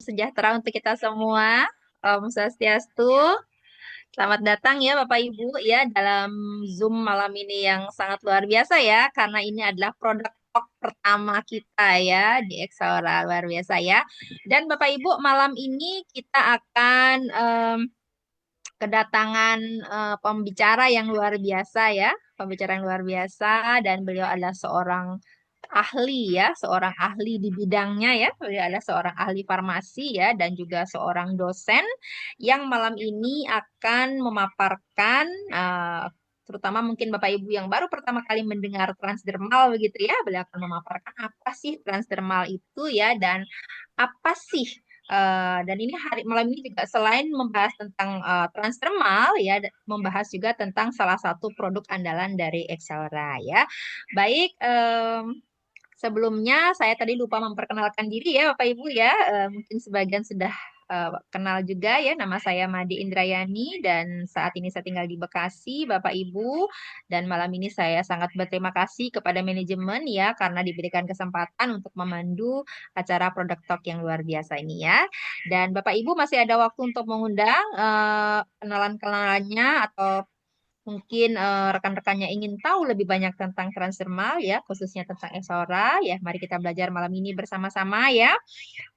sejahtera untuk kita semua. Om Swastiastu. Selamat datang ya Bapak Ibu ya dalam Zoom malam ini yang sangat luar biasa ya karena ini adalah produk talk pertama kita ya di Exaura luar biasa ya. Dan Bapak Ibu malam ini kita akan kedatangan pembicara yang luar biasa ya, pembicara yang luar biasa dan beliau adalah seorang ahli ya, seorang ahli di bidangnya ya. Beliau adalah seorang ahli farmasi ya dan juga seorang dosen yang malam ini akan memaparkan terutama mungkin Bapak Ibu yang baru pertama kali mendengar transdermal begitu ya, beliau akan memaparkan apa sih transdermal itu ya dan apa sih dan ini hari malam ini juga selain membahas tentang transdermal ya, membahas juga tentang salah satu produk andalan dari Excelera ya. Baik, sebelumnya saya tadi lupa memperkenalkan diri ya Bapak Ibu ya. Mungkin sebagian sudah kenal juga ya. Nama saya Made Indrayani dan saat ini saya tinggal di Bekasi Bapak Ibu. Dan malam ini saya sangat berterima kasih kepada manajemen ya karena diberikan kesempatan untuk memandu acara Product Talk yang luar biasa ini ya. Dan Bapak Ibu masih ada waktu untuk mengundang kenalan-kenalannya atau mungkin rekan-rekannya ingin tahu lebih banyak tentang transdermal ya, khususnya tentang Exora ya. Mari kita belajar malam ini bersama-sama ya.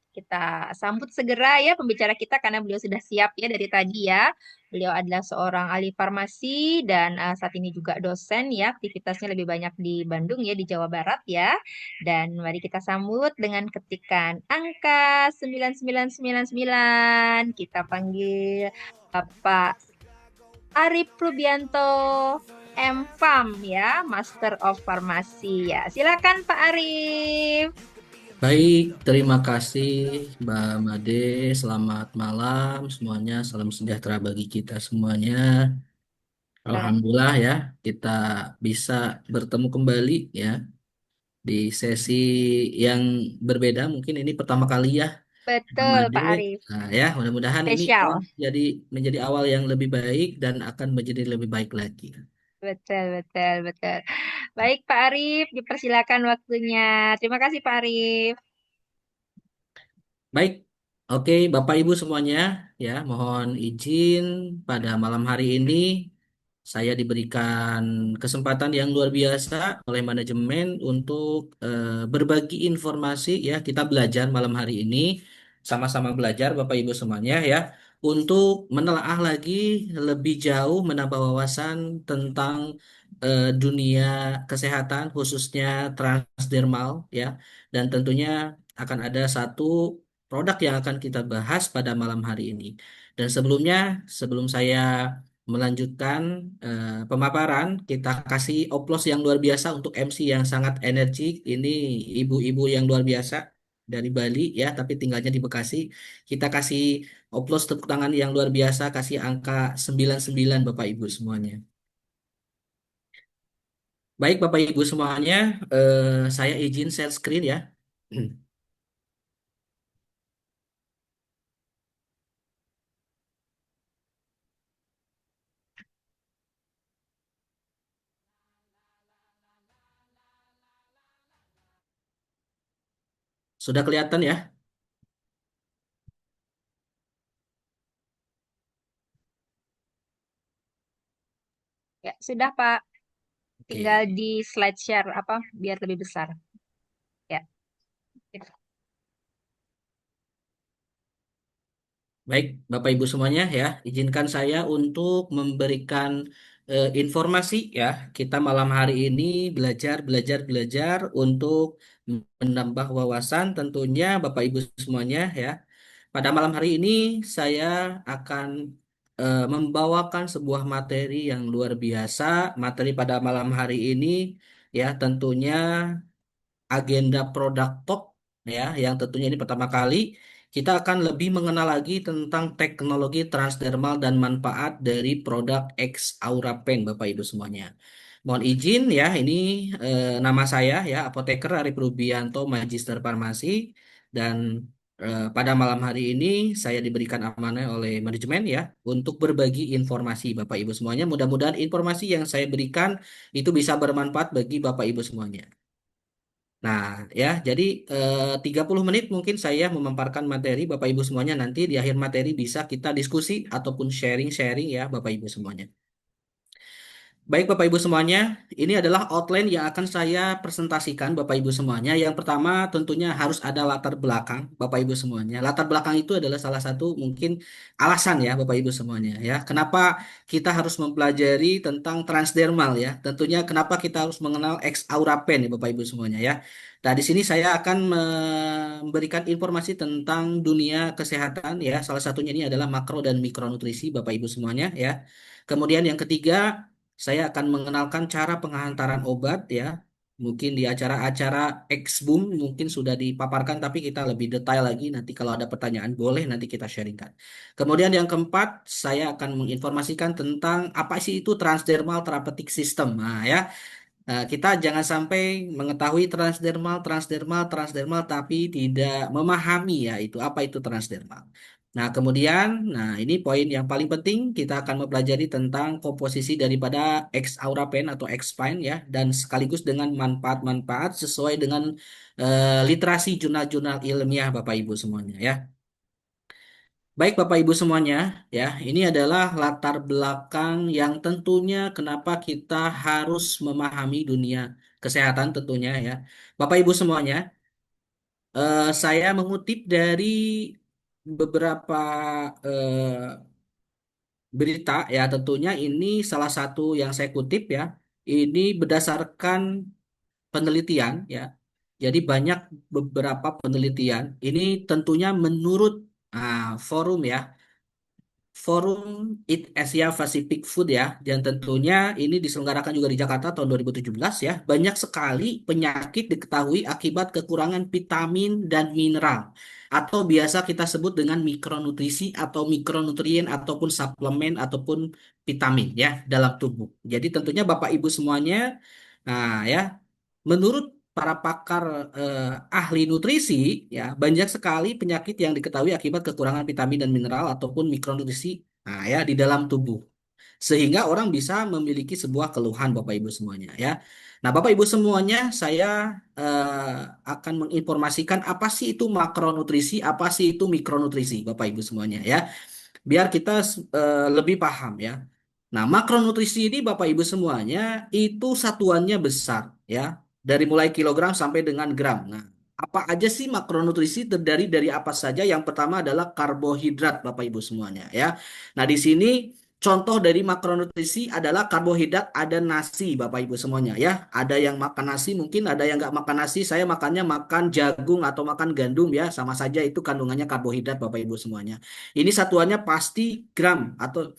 Kita sambut segera ya pembicara kita karena beliau sudah siap ya dari tadi ya. Beliau adalah seorang ahli farmasi dan saat ini juga dosen ya. Aktivitasnya lebih banyak di Bandung ya, di Jawa Barat ya. Dan mari kita sambut dengan ketikan angka 9999. Kita panggil Bapak Arif Rubianto M.Farm ya, Master of Pharmacy ya. Silakan Pak Arif. Baik, terima kasih Mbak Made. Selamat malam semuanya. Salam sejahtera bagi kita semuanya. Alhamdulillah ya, kita bisa bertemu kembali ya di sesi yang berbeda. Mungkin ini pertama kali ya, Mbak Betul Made. Pak Arif. Nah, ya, mudah-mudahan ini Spesial. jadi menjadi awal yang lebih baik dan akan menjadi lebih baik lagi. Betul, betul, betul. Baik Pak Arif, dipersilakan waktunya. Terima kasih Pak Arif. Baik, oke Bapak Ibu semuanya, ya mohon izin pada malam hari ini saya diberikan kesempatan yang luar biasa oleh manajemen untuk berbagi informasi ya. Kita belajar malam hari ini, sama-sama belajar Bapak Ibu semuanya ya, untuk menelaah lagi lebih jauh menambah wawasan tentang dunia kesehatan khususnya transdermal ya. Dan tentunya akan ada satu produk yang akan kita bahas pada malam hari ini. Dan sebelumnya, sebelum saya melanjutkan pemaparan, kita kasih oplos yang luar biasa untuk MC yang sangat energik. Ini ibu-ibu yang luar biasa dari Bali ya, tapi tinggalnya di Bekasi. Kita kasih oplos tepuk tangan yang luar biasa, kasih angka 99 Bapak Ibu semuanya. Baik Bapak Ibu semuanya, saya izin share screen ya. Sudah kelihatan ya? Ya, sudah Pak. Tinggal Oke. di slide share apa biar lebih besar. Ya. Baik, Bapak Ibu semuanya ya, izinkan saya untuk memberikan informasi ya. Kita malam hari ini belajar untuk menambah wawasan tentunya Bapak Ibu semuanya ya. Pada malam hari ini saya akan membawakan sebuah materi yang luar biasa. Materi pada malam hari ini ya tentunya agenda produk talk ya yang tentunya ini pertama kali kita akan lebih mengenal lagi tentang teknologi transdermal dan manfaat dari produk X Aura Pen Bapak Ibu semuanya. Mohon izin ya ini nama saya ya Apoteker Arif Rubianto Magister Farmasi dan pada malam hari ini saya diberikan amanah oleh manajemen ya untuk berbagi informasi Bapak Ibu semuanya. Mudah-mudahan informasi yang saya berikan itu bisa bermanfaat bagi Bapak Ibu semuanya. Nah, ya, jadi 30 menit mungkin saya memaparkan materi Bapak Ibu semuanya, nanti di akhir materi bisa kita diskusi ataupun sharing-sharing ya Bapak Ibu semuanya. Baik Bapak Ibu semuanya, ini adalah outline yang akan saya presentasikan Bapak Ibu semuanya. Yang pertama tentunya harus ada latar belakang Bapak Ibu semuanya. Latar belakang itu adalah salah satu mungkin alasan ya Bapak Ibu semuanya ya. Kenapa kita harus mempelajari tentang transdermal ya. Tentunya kenapa kita harus mengenal X aura pen ya Bapak Ibu semuanya ya. Nah, di sini saya akan memberikan informasi tentang dunia kesehatan ya. Salah satunya ini adalah makro dan mikronutrisi Bapak Ibu semuanya ya. Kemudian yang ketiga, saya akan mengenalkan cara pengantaran obat ya. Mungkin di acara-acara X-Boom mungkin sudah dipaparkan, tapi kita lebih detail lagi. Nanti kalau ada pertanyaan boleh nanti kita sharingkan. Kemudian yang keempat, saya akan menginformasikan tentang apa sih itu transdermal therapeutic system. Nah ya, kita jangan sampai mengetahui transdermal, transdermal, transdermal, tapi tidak memahami ya itu apa itu transdermal. Nah, kemudian, nah ini poin yang paling penting, kita akan mempelajari tentang komposisi daripada X-Aurapen atau X-Spine ya, dan sekaligus dengan manfaat-manfaat sesuai dengan literasi jurnal-jurnal ilmiah Bapak Ibu semuanya ya. Baik Bapak Ibu semuanya, ya, ini adalah latar belakang yang tentunya kenapa kita harus memahami dunia kesehatan tentunya ya. Bapak Ibu semuanya, saya mengutip dari beberapa berita ya, tentunya ini salah satu yang saya kutip ya. Ini berdasarkan penelitian ya. Jadi banyak beberapa penelitian. Ini tentunya menurut forum ya. Forum Eat Asia Pacific Food ya, dan tentunya ini diselenggarakan juga di Jakarta tahun 2017 ya. Banyak sekali penyakit diketahui akibat kekurangan vitamin dan mineral atau biasa kita sebut dengan mikronutrisi atau mikronutrien ataupun suplemen ataupun vitamin ya dalam tubuh. Jadi tentunya Bapak Ibu semuanya, nah ya, menurut para pakar ahli nutrisi, ya banyak sekali penyakit yang diketahui akibat kekurangan vitamin dan mineral ataupun mikronutrisi, nah ya, di dalam tubuh. Sehingga orang bisa memiliki sebuah keluhan Bapak Ibu semuanya ya. Nah, Bapak Ibu semuanya, saya akan menginformasikan apa sih itu makronutrisi, apa sih itu mikronutrisi Bapak Ibu semuanya ya, biar kita lebih paham ya. Nah, makronutrisi ini Bapak Ibu semuanya itu satuannya besar ya, dari mulai kilogram sampai dengan gram. Nah, apa aja sih makronutrisi, terdiri dari apa saja? Yang pertama adalah karbohidrat Bapak Ibu semuanya ya. Nah, di sini contoh dari makronutrisi adalah karbohidrat, ada nasi Bapak Ibu semuanya ya. Ada yang makan nasi, mungkin ada yang nggak makan nasi. Saya makannya makan jagung atau makan gandum ya, sama saja itu kandungannya karbohidrat Bapak Ibu semuanya. Ini satuannya pasti gram atau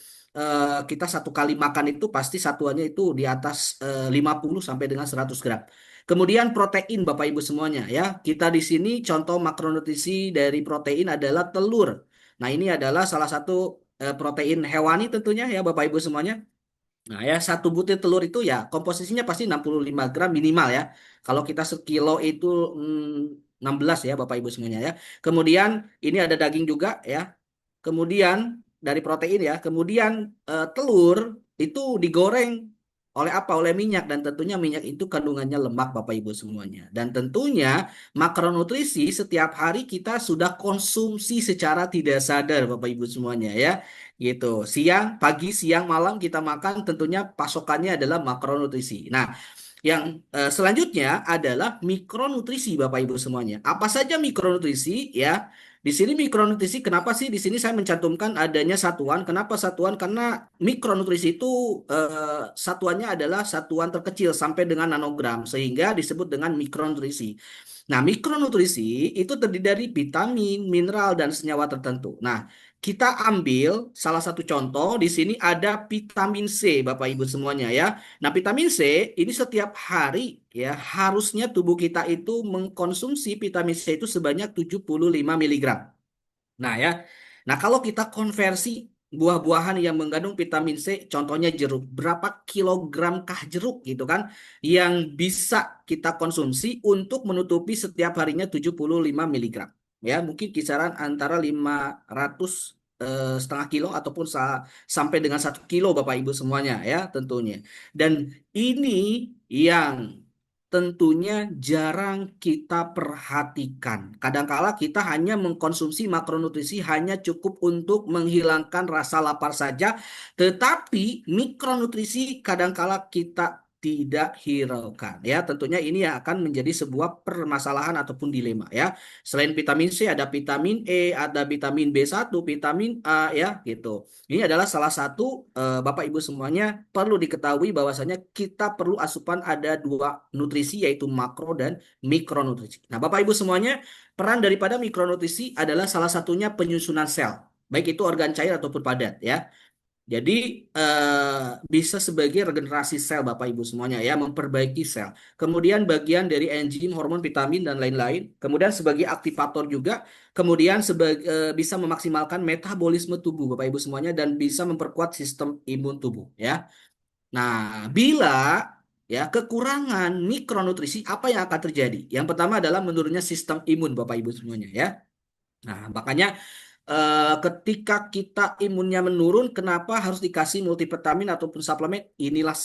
kita satu kali makan itu pasti satuannya itu di atas 50 sampai dengan 100 gram. Kemudian protein Bapak Ibu semuanya ya. Kita di sini contoh makronutrisi dari protein adalah telur. Nah, ini adalah salah satu protein hewani tentunya ya Bapak Ibu semuanya. Nah ya, satu butir telur itu ya komposisinya pasti 65 gram minimal ya. Kalau kita sekilo itu 16 ya Bapak Ibu semuanya ya. Kemudian ini ada daging juga ya. Kemudian dari protein ya. Kemudian telur itu digoreng oleh apa? Oleh minyak, dan tentunya minyak itu kandungannya lemak Bapak Ibu semuanya. Dan tentunya makronutrisi setiap hari kita sudah konsumsi secara tidak sadar Bapak Ibu semuanya ya, gitu. Siang, pagi, siang, malam kita makan, tentunya pasokannya adalah makronutrisi. Nah, yang selanjutnya adalah mikronutrisi Bapak Ibu semuanya. Apa saja mikronutrisi ya? Di sini mikronutrisi, kenapa sih di sini saya mencantumkan adanya satuan? Kenapa satuan? Karena mikronutrisi itu satuannya adalah satuan terkecil sampai dengan nanogram, sehingga disebut dengan mikronutrisi. Nah, mikronutrisi itu terdiri dari vitamin, mineral, dan senyawa tertentu. Nah, kita ambil salah satu contoh di sini ada vitamin C, Bapak Ibu semuanya ya. Nah, vitamin C ini setiap hari ya harusnya tubuh kita itu mengkonsumsi vitamin C itu sebanyak 75 miligram. Nah ya, nah kalau kita konversi buah-buahan yang mengandung vitamin C, contohnya jeruk, berapa kilogramkah jeruk gitu kan, yang bisa kita konsumsi untuk menutupi setiap harinya 75 miligram. Ya, mungkin kisaran antara 500 setengah kilo ataupun sampai dengan 1 kilo Bapak Ibu semuanya ya tentunya. Dan ini yang tentunya jarang kita perhatikan. Kadangkala kita hanya mengkonsumsi makronutrisi hanya cukup untuk menghilangkan rasa lapar saja, tetapi mikronutrisi kadangkala kita tidak hiraukan ya. Tentunya ini yang akan menjadi sebuah permasalahan ataupun dilema ya. Selain vitamin C ada vitamin E, ada vitamin B1, vitamin A ya gitu. Ini adalah salah satu Bapak Ibu semuanya perlu diketahui bahwasanya kita perlu asupan ada dua nutrisi yaitu makro dan mikronutrisi. Nah, Bapak Ibu semuanya, peran daripada mikronutrisi adalah salah satunya penyusunan sel, baik itu organ cair ataupun padat ya. Jadi bisa sebagai regenerasi sel Bapak Ibu semuanya ya, memperbaiki sel. Kemudian bagian dari enzim, hormon, vitamin dan lain-lain. Kemudian sebagai aktivator juga. Kemudian bisa memaksimalkan metabolisme tubuh Bapak Ibu semuanya dan bisa memperkuat sistem imun tubuh ya. Nah, bila ya kekurangan mikronutrisi apa yang akan terjadi? Yang pertama adalah menurunnya sistem imun Bapak Ibu semuanya ya. Nah, makanya ketika kita imunnya menurun, kenapa harus dikasih multivitamin ataupun suplemen? Inilah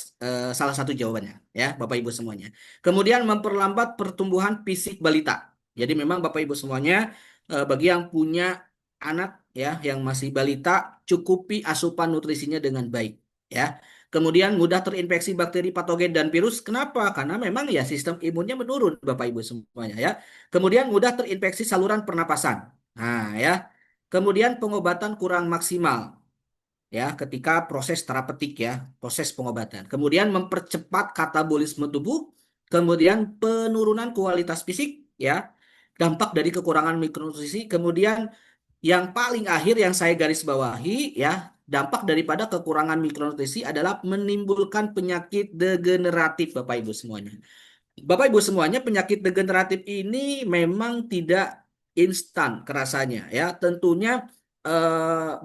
salah satu jawabannya, ya, Bapak Ibu semuanya. Kemudian memperlambat pertumbuhan fisik balita. Jadi memang Bapak Ibu semuanya, bagi yang punya anak ya, yang masih balita, cukupi asupan nutrisinya dengan baik, ya. Kemudian mudah terinfeksi bakteri patogen dan virus. Kenapa? Karena memang ya sistem imunnya menurun, Bapak Ibu semuanya ya. Kemudian mudah terinfeksi saluran pernapasan. Nah, ya. Kemudian pengobatan kurang maksimal ya ketika proses terapeutik ya, proses pengobatan. Kemudian mempercepat katabolisme tubuh, kemudian penurunan kualitas fisik ya, dampak dari kekurangan mikronutrisi, kemudian yang paling akhir yang saya garis bawahi ya, dampak daripada kekurangan mikronutrisi adalah menimbulkan penyakit degeneratif Bapak Ibu semuanya. Bapak Ibu semuanya, penyakit degeneratif ini memang tidak instan kerasanya ya. Tentunya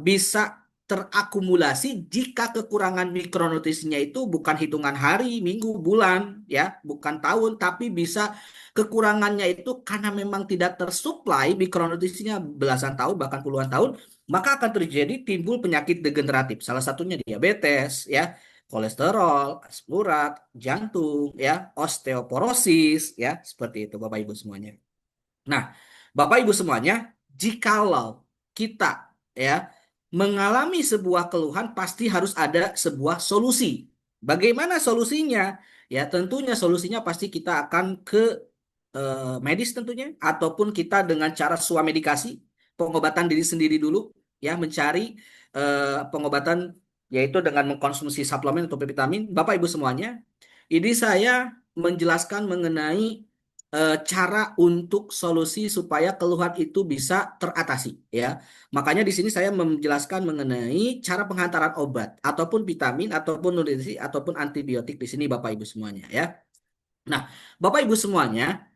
bisa terakumulasi jika kekurangan mikronutrisinya itu bukan hitungan hari, minggu, bulan ya, bukan tahun, tapi bisa kekurangannya itu karena memang tidak tersuplai mikronutrisinya belasan tahun bahkan puluhan tahun, maka akan terjadi timbul penyakit degeneratif. Salah satunya diabetes ya, kolesterol, asam urat, jantung, ya, osteoporosis, ya, seperti itu Bapak Ibu semuanya. Nah, Bapak Ibu semuanya, jikalau kita ya mengalami sebuah keluhan pasti harus ada sebuah solusi. Bagaimana solusinya? Ya, tentunya solusinya pasti kita akan ke medis tentunya ataupun kita dengan cara swamedikasi, pengobatan diri sendiri dulu ya, mencari pengobatan yaitu dengan mengkonsumsi suplemen atau vitamin. Bapak Ibu semuanya, ini saya menjelaskan mengenai cara untuk solusi supaya keluhan itu bisa teratasi ya. Makanya di sini saya menjelaskan mengenai cara penghantaran obat ataupun vitamin ataupun nutrisi ataupun antibiotik di sini Bapak Ibu semuanya ya. Nah, Bapak Ibu semuanya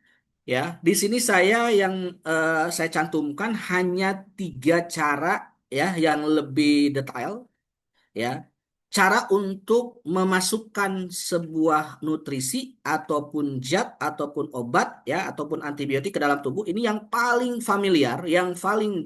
ya, di sini saya cantumkan hanya tiga cara ya yang lebih detail ya. Cara untuk memasukkan sebuah nutrisi ataupun zat ataupun obat ya ataupun antibiotik ke dalam tubuh ini yang paling familiar, yang paling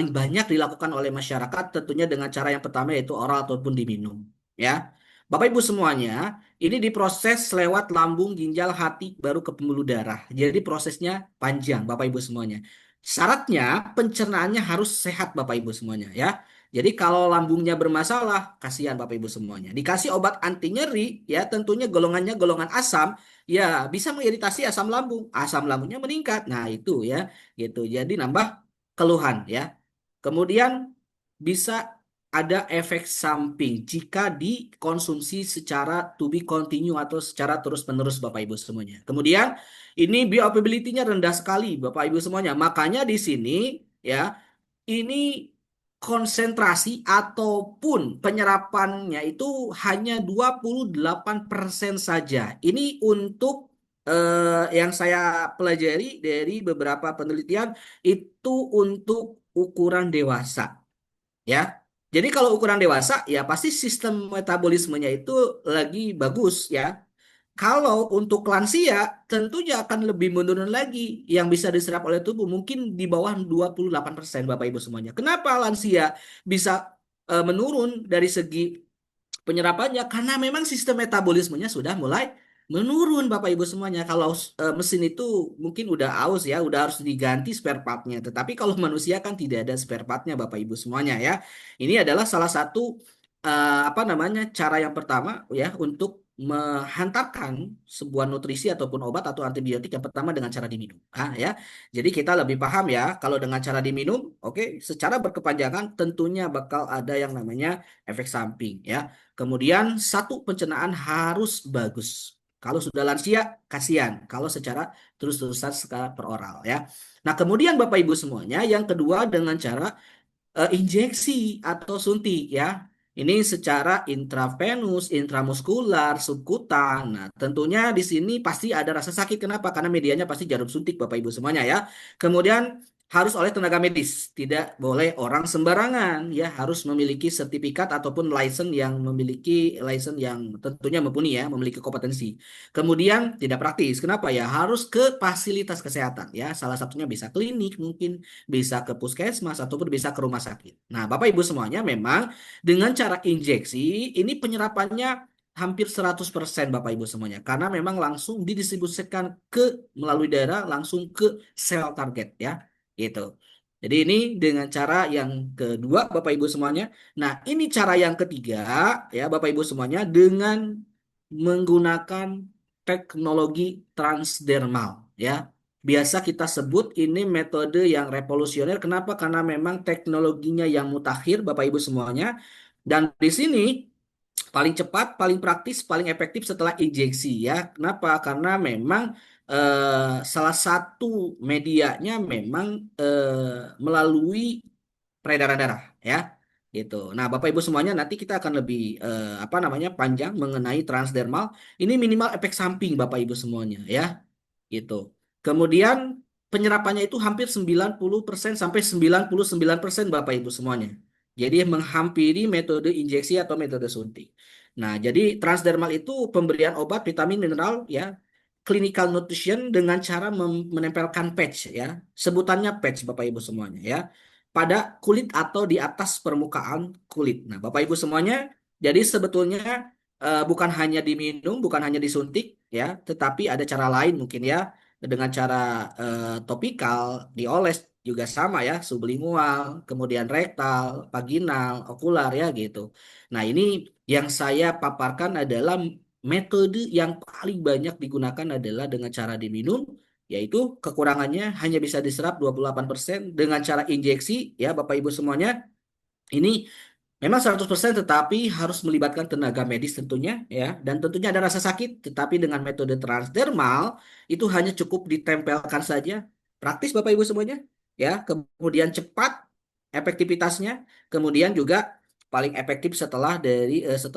banyak dilakukan oleh masyarakat tentunya dengan cara yang pertama yaitu oral ataupun diminum ya. Bapak Ibu semuanya, ini diproses lewat lambung, ginjal, hati baru ke pembuluh darah. Jadi prosesnya panjang Bapak Ibu semuanya. Syaratnya pencernaannya harus sehat Bapak Ibu semuanya ya. Jadi kalau lambungnya bermasalah, kasihan Bapak Ibu semuanya. Dikasih obat anti nyeri, ya tentunya golongannya golongan asam, ya bisa mengiritasi asam lambung. Asam lambungnya meningkat. Nah itu ya, gitu. Jadi nambah keluhan ya. Kemudian bisa ada efek samping jika dikonsumsi secara to be continue atau secara terus-menerus Bapak Ibu semuanya. Kemudian ini bioavailability-nya rendah sekali Bapak Ibu semuanya. Makanya di sini ya ini konsentrasi ataupun penyerapannya itu hanya 28% saja. Ini untuk yang saya pelajari dari beberapa penelitian itu untuk ukuran dewasa, ya. Jadi kalau ukuran dewasa ya pasti sistem metabolismenya itu lagi bagus ya. Kalau untuk lansia tentunya akan lebih menurun lagi yang bisa diserap oleh tubuh mungkin di bawah 28% Bapak Ibu semuanya. Kenapa lansia bisa menurun dari segi penyerapannya? Karena memang sistem metabolismenya sudah mulai menurun Bapak Ibu semuanya. Kalau mesin itu mungkin udah aus ya, udah harus diganti spare partnya. Tetapi kalau manusia kan tidak ada spare partnya Bapak Ibu semuanya ya. Ini adalah salah satu apa namanya cara yang pertama ya untuk menghantarkan sebuah nutrisi ataupun obat atau antibiotik yang pertama dengan cara diminum. Ya. Jadi kita lebih paham ya kalau dengan cara diminum, oke, secara berkepanjangan tentunya bakal ada yang namanya efek samping ya. Kemudian satu pencernaan harus bagus. Kalau sudah lansia, kasihan. Kalau secara terus-terusan secara peroral ya. Nah, kemudian Bapak Ibu semuanya, yang kedua dengan cara injeksi atau suntik ya. Ini secara intravenus, intramuskular, subkutan. Nah, tentunya di sini pasti ada rasa sakit. Kenapa? Karena medianya pasti jarum suntik Bapak Ibu semuanya ya. Kemudian harus oleh tenaga medis, tidak boleh orang sembarangan ya, harus memiliki sertifikat ataupun license yang memiliki license yang tentunya mumpuni ya, memiliki kompetensi. Kemudian tidak praktis. Kenapa ya? Harus ke fasilitas kesehatan ya. Salah satunya bisa klinik mungkin bisa ke puskesmas ataupun bisa ke rumah sakit. Nah, Bapak Ibu semuanya memang dengan cara injeksi ini penyerapannya hampir 100% Bapak Ibu semuanya karena memang langsung didistribusikan ke melalui darah langsung ke sel target ya. Gitu. Jadi ini dengan cara yang kedua Bapak Ibu semuanya. Nah, ini cara yang ketiga ya Bapak Ibu semuanya dengan menggunakan teknologi transdermal ya. Biasa kita sebut ini metode yang revolusioner. Kenapa? Karena memang teknologinya yang mutakhir, Bapak Ibu semuanya. Dan di sini paling cepat, paling praktis, paling efektif setelah injeksi ya. Kenapa? Karena memang salah satu medianya memang melalui peredaran darah ya. Gitu. Nah, Bapak Ibu semuanya nanti kita akan lebih apa namanya panjang mengenai transdermal. Ini minimal efek samping Bapak Ibu semuanya ya gitu. Kemudian penyerapannya itu hampir 90% sampai 99% Bapak Ibu semuanya. Jadi menghampiri metode injeksi atau metode suntik. Nah, jadi transdermal itu pemberian obat, vitamin, mineral ya, clinical nutrition dengan cara menempelkan patch ya. Sebutannya patch Bapak Ibu semuanya ya. Pada kulit atau di atas permukaan kulit. Nah, Bapak Ibu semuanya, jadi sebetulnya bukan hanya diminum, bukan hanya disuntik ya, tetapi ada cara lain mungkin ya dengan cara topikal, dioles juga sama ya, sublingual, kemudian rektal, vaginal, okular ya gitu. Nah, ini yang saya paparkan adalah metode yang paling banyak digunakan adalah dengan cara diminum, yaitu kekurangannya hanya bisa diserap 28% dengan cara injeksi ya Bapak Ibu semuanya. Ini memang 100% tetapi harus melibatkan tenaga medis tentunya ya dan tentunya ada rasa sakit tetapi dengan metode transdermal itu hanya cukup ditempelkan saja. Praktis Bapak Ibu semuanya ya, kemudian cepat efektivitasnya, kemudian juga paling efektif setelah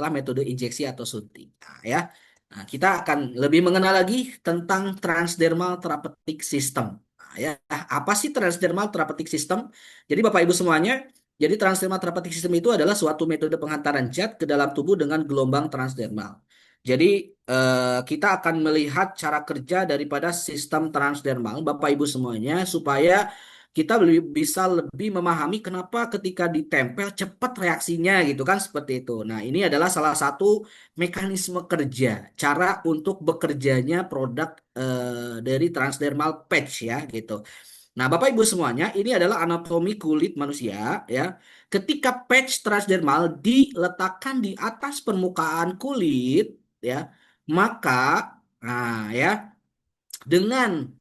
metode injeksi atau suntik. Nah, ya. Nah, kita akan lebih mengenal lagi tentang transdermal therapeutic system. Nah, ya, apa sih transdermal therapeutic system? Jadi Bapak Ibu semuanya, jadi transdermal therapeutic system itu adalah suatu metode penghantaran zat ke dalam tubuh dengan gelombang transdermal. Jadi kita akan melihat cara kerja daripada sistem transdermal, Bapak Ibu semuanya, supaya kita bisa lebih memahami kenapa ketika ditempel cepat reaksinya gitu kan seperti itu. Nah, ini adalah salah satu mekanisme kerja, cara untuk bekerjanya produk dari transdermal patch ya gitu. Nah, Bapak Ibu semuanya, ini adalah anatomi kulit manusia ya. Ketika patch transdermal diletakkan di atas permukaan kulit ya, maka nah ya dengan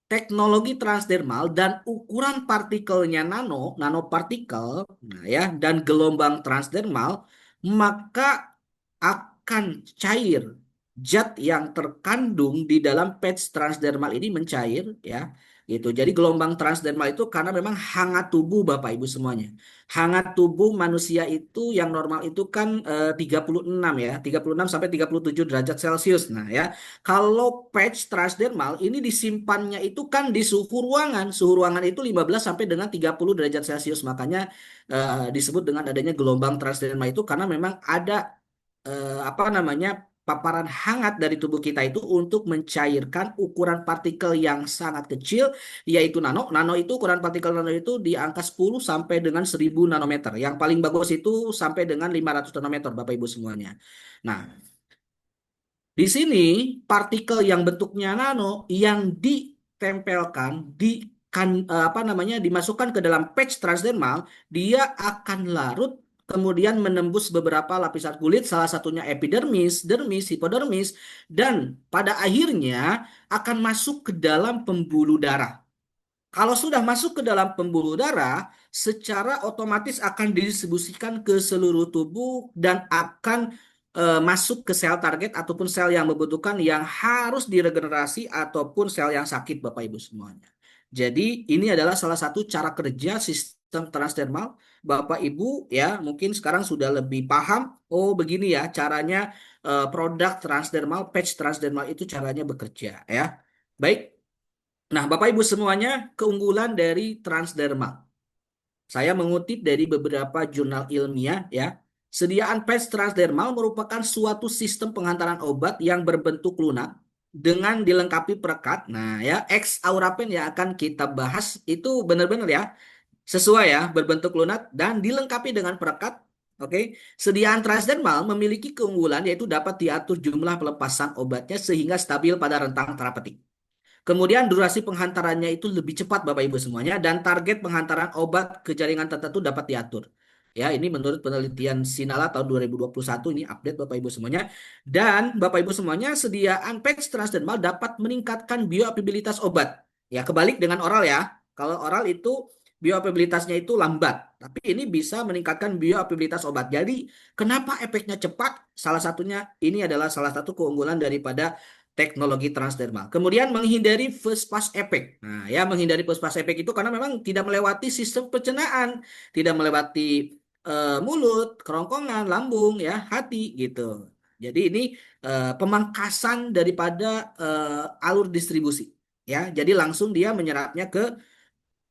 teknologi transdermal dan ukuran partikelnya nanopartikel, nah ya, dan gelombang transdermal, maka akan cair zat yang terkandung di dalam patch transdermal ini mencair ya gitu. Jadi gelombang transdermal itu karena memang hangat tubuh Bapak Ibu semuanya. Hangat tubuh manusia itu yang normal itu kan 36 ya, 36 sampai 37 derajat Celcius. Nah ya, kalau patch transdermal ini disimpannya itu kan di suhu ruangan. Suhu ruangan itu 15 sampai dengan 30 derajat Celcius. Makanya disebut dengan adanya gelombang transdermal itu karena memang ada apa namanya paparan hangat dari tubuh kita itu untuk mencairkan ukuran partikel yang sangat kecil yaitu nano. Nano itu ukuran partikel nano itu di angka 10 sampai dengan 1000 nanometer. Yang paling bagus itu sampai dengan 500 nanometer Bapak Ibu semuanya. Nah, Di sini partikel yang bentuknya nano yang ditempelkan apa namanya dimasukkan ke dalam patch transdermal, dia akan larut kemudian menembus beberapa lapisan kulit, salah satunya epidermis, dermis, hipodermis, dan pada akhirnya akan masuk ke dalam pembuluh darah. Kalau sudah masuk ke dalam pembuluh darah, secara otomatis akan didistribusikan ke seluruh tubuh dan akan masuk ke sel target ataupun sel yang membutuhkan yang harus diregenerasi ataupun sel yang sakit, Bapak Ibu semuanya. Jadi ini adalah salah satu cara kerja sistem transdermal. Bapak Ibu ya mungkin sekarang sudah lebih paham. Oh begini ya caranya produk transdermal, patch transdermal itu caranya bekerja ya. Baik. Nah, Bapak Ibu semuanya, keunggulan dari transdermal. Saya mengutip dari beberapa jurnal ilmiah ya. Sediaan patch transdermal merupakan suatu sistem penghantaran obat yang berbentuk lunak dengan dilengkapi perekat. Nah, ya, X Aurapen yang akan kita bahas itu benar-benar ya, sesuai ya, berbentuk lunak dan dilengkapi dengan perekat. Oke, sediaan transdermal memiliki keunggulan yaitu dapat diatur jumlah pelepasan obatnya sehingga stabil pada rentang terapeutik. Kemudian durasi penghantarannya itu lebih cepat Bapak Ibu semuanya dan target penghantaran obat ke jaringan tertentu dapat diatur. Ya, ini menurut penelitian Sinala tahun 2021 ini update Bapak Ibu semuanya. Dan Bapak Ibu semuanya sediaan patch transdermal dapat meningkatkan bioavailabilitas obat. Ya, kebalik dengan oral ya. Kalau oral itu bioavailabilitasnya itu lambat, tapi ini bisa meningkatkan bioavailabilitas obat. Jadi, kenapa efeknya cepat? Salah satunya ini adalah salah satu keunggulan daripada teknologi transdermal. Kemudian menghindari first pass effect. Nah, ya menghindari first pass effect itu karena memang tidak melewati sistem pencernaan, tidak melewati mulut, kerongkongan, lambung, ya, hati gitu. Jadi ini pemangkasan daripada alur distribusi. Ya, jadi langsung dia menyerapnya ke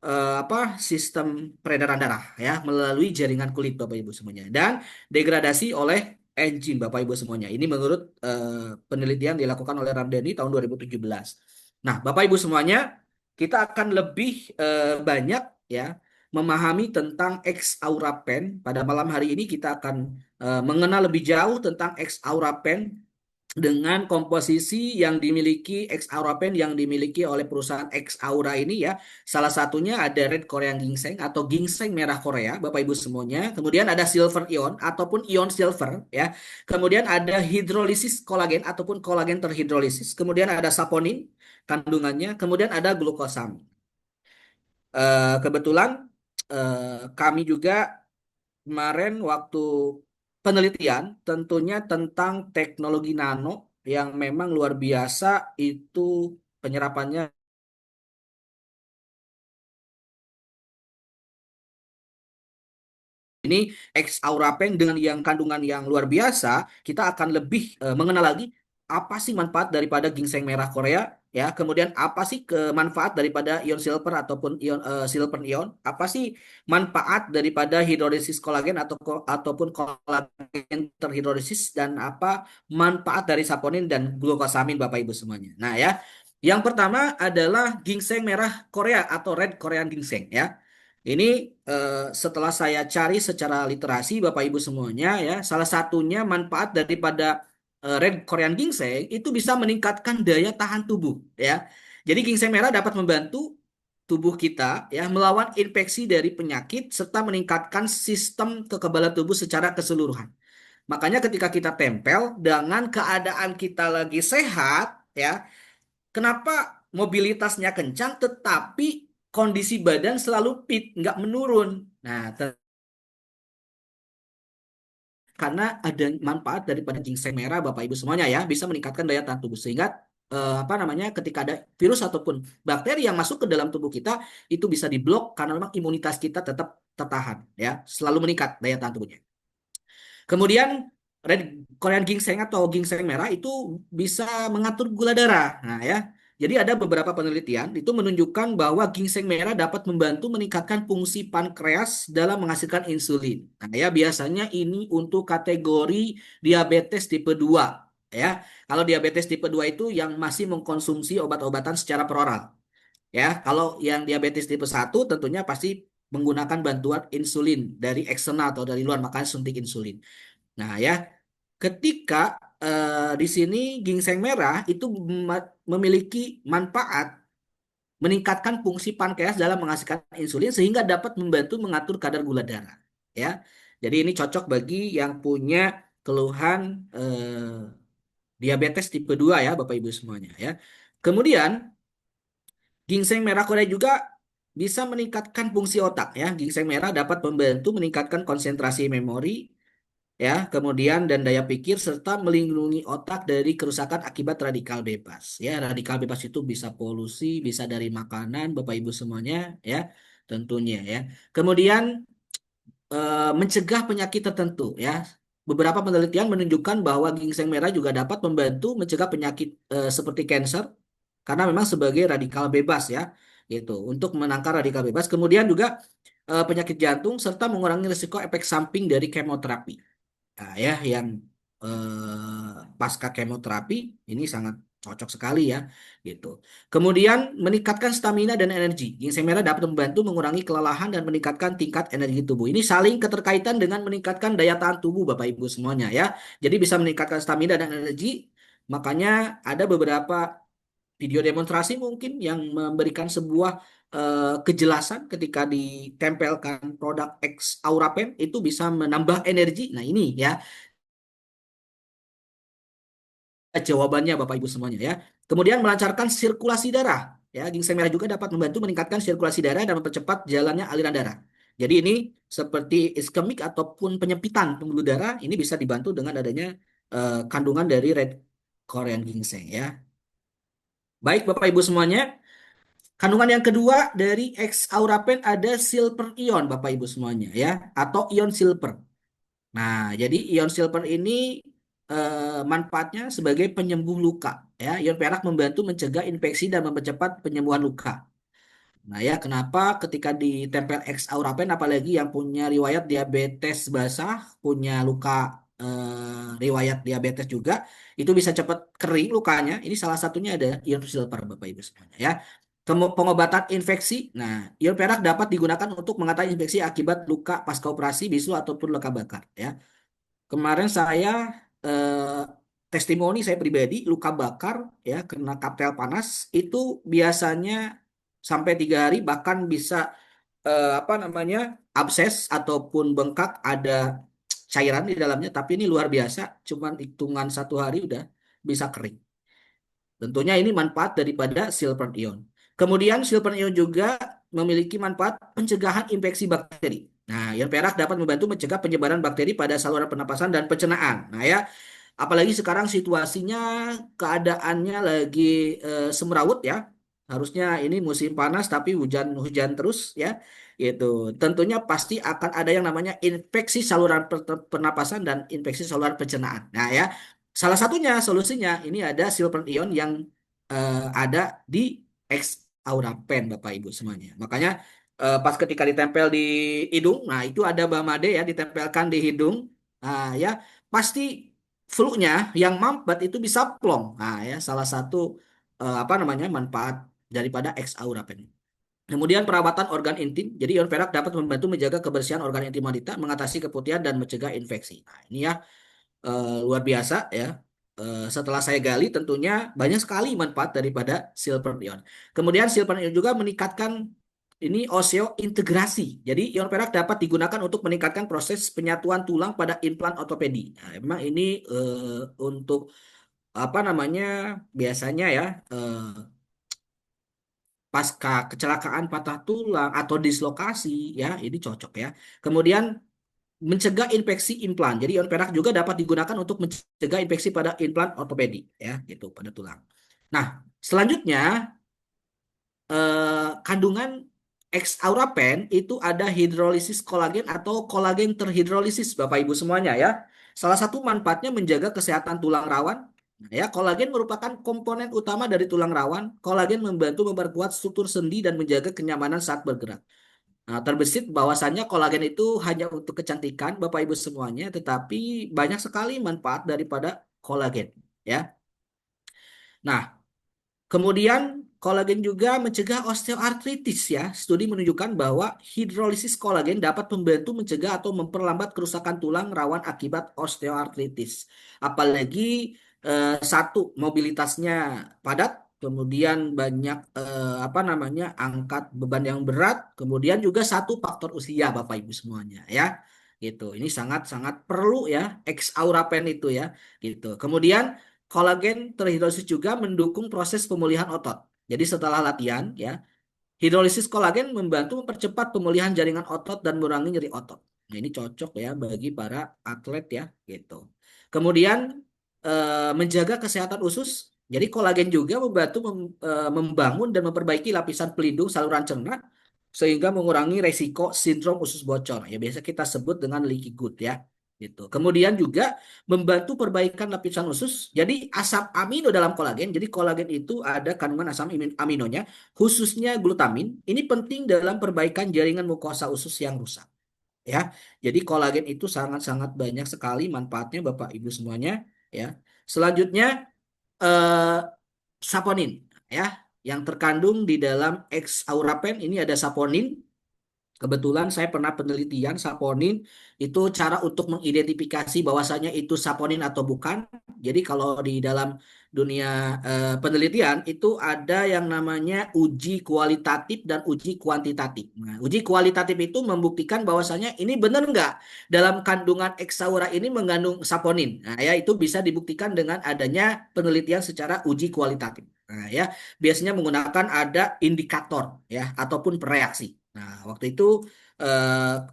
apa sistem peredaran darah ya melalui jaringan kulit Bapak Ibu semuanya dan degradasi oleh enzim Bapak Ibu semuanya. Ini menurut penelitian dilakukan oleh Ramdhani tahun 2017. Nah, Bapak Ibu semuanya, kita akan lebih banyak ya memahami tentang X Aura Pen. Pada malam hari ini kita akan mengenal lebih jauh tentang X Aura Pen dengan komposisi yang dimiliki X Aura Pen yang dimiliki oleh perusahaan X Aura ini ya. Salah satunya ada Red Korean Ginseng atau ginseng merah Korea, Bapak Ibu semuanya. Kemudian ada silver ion ataupun ion silver ya. Kemudian ada hidrolisis kolagen ataupun kolagen terhidrolisis. Kemudian ada saponin kandungannya. Kemudian ada glukosamin. Kebetulan kami juga kemarin waktu penelitian tentunya tentang teknologi nano yang memang luar biasa itu penyerapannya. Ini X Aura Pen dengan yang kandungan yang luar biasa, kita akan lebih mengenal lagi apa sih manfaat daripada ginseng merah Korea ya. Kemudian apa sih kemanfaat daripada ion silver ataupun ion silver ion? Apa sih manfaat daripada hidrolisis kolagen ataupun kolagen terhidrolisis dan apa manfaat dari saponin dan glukosamin Bapak Ibu semuanya. Nah, ya. Yang pertama adalah ginseng merah Korea atau red Korean ginseng ya. Ini setelah saya cari secara literasi Bapak Ibu semuanya ya, salah satunya manfaat daripada red Korean ginseng itu bisa meningkatkan daya tahan tubuh ya. Jadi ginseng merah dapat membantu tubuh kita ya melawan infeksi dari penyakit serta meningkatkan sistem kekebalan tubuh secara keseluruhan. Makanya ketika kita tempel dengan keadaan kita lagi sehat ya, kenapa mobilitasnya kencang tetapi kondisi badan selalu fit, nggak menurun. Nah, karena ada manfaat daripada ginseng merah Bapak Ibu semuanya ya, bisa meningkatkan daya tahan tubuh sehingga apa namanya ketika ada virus ataupun bakteri yang masuk ke dalam tubuh kita itu bisa diblok karena memang imunitas kita tetap tertahan ya, selalu meningkat daya tahan tubuhnya. Kemudian red Korean ginseng atau ginseng merah itu bisa mengatur gula darah. Nah ya, jadi ada beberapa penelitian itu menunjukkan bahwa ginseng merah dapat membantu meningkatkan fungsi pankreas dalam menghasilkan insulin. Nah ya, biasanya ini untuk kategori diabetes tipe 2. Ya, kalau diabetes tipe 2 itu yang masih mengkonsumsi obat-obatan secara peroral. Ya, kalau yang diabetes tipe 1 tentunya pasti menggunakan bantuan insulin dari eksternal atau dari luar, makanya suntik insulin. Nah ya, ketika di sini ginseng merah itu memiliki manfaat meningkatkan fungsi pankreas dalam menghasilkan insulin sehingga dapat membantu mengatur kadar gula darah. Ya, jadi ini cocok bagi yang punya keluhan diabetes tipe 2 ya, Bapak Ibu semuanya ya. Kemudian ginseng merah Korea juga bisa meningkatkan fungsi otak ya. Ginseng merah dapat membantu meningkatkan konsentrasi memori ya, kemudian dan daya pikir serta melindungi otak dari kerusakan akibat radikal bebas. Ya, radikal bebas itu bisa polusi, bisa dari makanan, Bapak Ibu semuanya ya, tentunya ya. Kemudian mencegah penyakit tertentu ya. Beberapa penelitian menunjukkan bahwa ginseng merah juga dapat membantu mencegah penyakit seperti kanker karena memang sebagai radikal bebas ya, gitu. Untuk menangkal radikal bebas, kemudian juga penyakit jantung serta mengurangi risiko efek samping dari kemoterapi. Nah, ya yang pasca kemoterapi ini sangat cocok sekali ya, gitu. Kemudian meningkatkan stamina dan energi. Ginseng merah dapat membantu mengurangi kelelahan dan meningkatkan tingkat energi tubuh. Ini saling keterkaitan dengan meningkatkan daya tahan tubuh Bapak Ibu semuanya ya. Jadi bisa meningkatkan stamina dan energi. Makanya ada beberapa video demonstrasi mungkin yang memberikan sebuah kejelasan ketika ditempelkan produk X Aura Pen itu bisa menambah energi. Nah, ini ya jawabannya Bapak Ibu semuanya ya. Kemudian melancarkan sirkulasi darah. Ya, ginseng merah juga dapat membantu meningkatkan sirkulasi darah dan mempercepat jalannya aliran darah. Jadi ini seperti iskemik ataupun penyempitan pembuluh darah ini bisa dibantu dengan adanya kandungan dari red Korean ginseng ya. Baik Bapak Ibu semuanya, kandungan yang kedua dari X Aurapen ada silver ion Bapak Ibu semuanya ya, atau ion silver. Nah, jadi ion silver ini manfaatnya sebagai penyembuh luka. Ya, ion perak membantu mencegah infeksi dan mempercepat penyembuhan luka. Nah, ya kenapa ketika ditempel X Aurapen, apalagi yang punya riwayat diabetes basah, punya luka riwayat diabetes juga, itu bisa cepat kering lukanya. Ini salah satunya ada ion silver, Bapak Ibu semuanya ya. Pengobatan infeksi. Nah, ion perak dapat digunakan untuk mengatasi infeksi akibat luka pasca operasi, bisu ataupun luka bakar ya. Kemarin saya eh, testimoni saya pribadi luka bakar ya kena kaptel panas itu biasanya sampai 3 hari bahkan bisa apa namanya abses ataupun bengkak ada cairan di dalamnya tapi ini luar biasa cuman hitungan 1 hari udah bisa kering. Tentunya ini manfaat daripada silver ion. Kemudian silver ion juga memiliki manfaat pencegahan infeksi bakteri. Nah, ion perak dapat membantu mencegah penyebaran bakteri pada saluran pernapasan dan pencernaan. Nah, ya, apalagi sekarang situasinya keadaannya lagi semrawut ya. Harusnya ini musim panas tapi hujan-hujan terus ya. Itu tentunya pasti akan ada yang namanya infeksi saluran pernapasan dan infeksi saluran pencernaan. Nah, ya, salah satunya solusinya ini ada silver ion yang ada di X Aura Pen Bapak Ibu semuanya. Makanya pas ketika ditempel di hidung, nah itu ada Bamade ya ditempelkan di hidung, nah ya pasti flu-nya yang mampet itu bisa plong. Nah ya salah satu apa namanya manfaat daripada X Aura Pen. Kemudian perawatan organ intim. Jadi ion perak dapat membantu menjaga kebersihan organ intim wanita, mengatasi keputihan dan mencegah infeksi. Nah, ini ya luar biasa ya. Setelah saya gali tentunya banyak sekali manfaat daripada silver ion. Kemudian silver ion juga meningkatkan ini oseointegrasi. Jadi ion perak dapat digunakan untuk meningkatkan proses penyatuan tulang pada implan ortopedi. Nah, memang ini untuk apa namanya biasanya ya pasca kecelakaan patah tulang atau dislokasi ya ini cocok ya. Kemudian mencegah infeksi implan. Jadi ion perak juga dapat digunakan untuk mencegah infeksi pada implan ortopedi ya, gitu pada tulang. Nah, selanjutnya kandungan X Aura Pen itu ada hidrolisis kolagen atau kolagen terhidrolisis Bapak Ibu semuanya ya. Salah satu manfaatnya menjaga kesehatan tulang rawan. Nah, ya, kolagen merupakan komponen utama dari tulang rawan. Kolagen membantu memperkuat struktur sendi dan menjaga kenyamanan saat bergerak. Nah, terbesit bahwasannya kolagen itu hanya untuk kecantikan Bapak Ibu semuanya, tetapi banyak sekali manfaat daripada kolagen, ya. Nah, kemudian kolagen juga mencegah osteoartritis ya. Studi menunjukkan bahwa hidrolisis kolagen dapat membantu mencegah atau memperlambat kerusakan tulang rawan akibat osteoartritis. Apalagi satu, mobilitasnya padat, kemudian banyak apa namanya, angkat beban yang berat, kemudian juga satu faktor usia Bapak Ibu semuanya ya. Gitu. Ini sangat-sangat perlu ya, ex aura pen itu ya, gitu. Kemudian kolagen terhidrolisis juga mendukung proses pemulihan otot. Jadi setelah latihan ya, hidrolisis kolagen membantu mempercepat pemulihan jaringan otot dan mengurangi nyeri otot. Nah, ini cocok ya bagi para atlet ya, gitu. Kemudian menjaga kesehatan usus. Jadi kolagen juga membantu membangun dan memperbaiki lapisan pelindung saluran cerna sehingga mengurangi resiko sindrom usus bocor. Ya biasa kita sebut dengan leaky gut ya. Gitu. Kemudian juga membantu perbaikan lapisan usus. Jadi asam amino dalam kolagen. Jadi kolagen itu ada kandungan asam aminonya, khususnya glutamin. Ini penting dalam perbaikan jaringan mukosa usus yang rusak. Ya, jadi kolagen itu sangat-sangat banyak sekali manfaatnya Bapak Ibu semuanya. Ya, selanjutnya eh, saponin. Ya, yang terkandung di dalam X Aurapen ini ada saponin. Kebetulan saya pernah penelitian saponin itu cara untuk mengidentifikasi bahwasanya itu saponin atau bukan. Jadi kalau di dalam dunia penelitian itu ada yang namanya uji kualitatif dan uji kuantitatif. Nah, uji kualitatif itu membuktikan bahwasanya ini benar nggak dalam kandungan eksaura ini mengandung saponin. Nah, ya itu bisa dibuktikan dengan adanya penelitian secara uji kualitatif. Nah, ya biasanya menggunakan ada indikator ya ataupun reaksi. Nah, waktu itu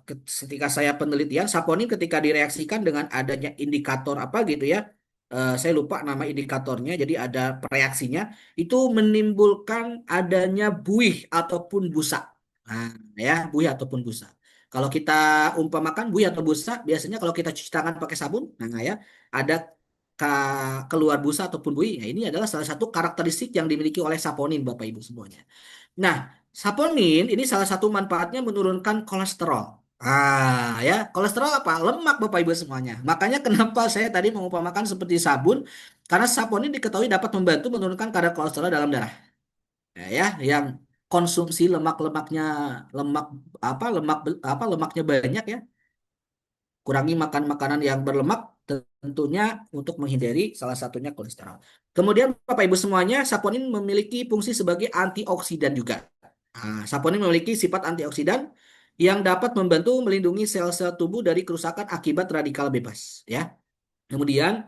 ketika saya penelitian saponin ketika direaksikan dengan adanya indikator apa gitu ya, saya lupa nama indikatornya, jadi ada reaksinya, itu menimbulkan adanya buih ataupun busa. Nah, ya, buih ataupun busa. Kalau kita umpamakan buih atau busa, biasanya kalau kita cuci tangan pakai sabun, nah ya, ada keluar busa ataupun buih. Nah, ini adalah salah satu karakteristik yang dimiliki oleh saponin, Bapak Ibu semuanya. Nah, saponin ini salah satu manfaatnya menurunkan kolesterol. Ya, kolesterol apa? Lemak Bapak Ibu semuanya. Makanya kenapa saya tadi mengumpamakan seperti sabun, karena saponin diketahui dapat membantu menurunkan kadar kolesterol dalam darah. Ya, yang konsumsi lemak-lemaknya lemak lemaknya banyak ya. Kurangi makan makanan yang berlemak tentunya untuk menghindari salah satunya kolesterol. Kemudian Bapak Ibu semuanya, saponin memiliki fungsi sebagai antioksidan juga. Saponin memiliki sifat antioksidan yang dapat membantu melindungi sel-sel tubuh dari kerusakan akibat radikal bebas. Ya, kemudian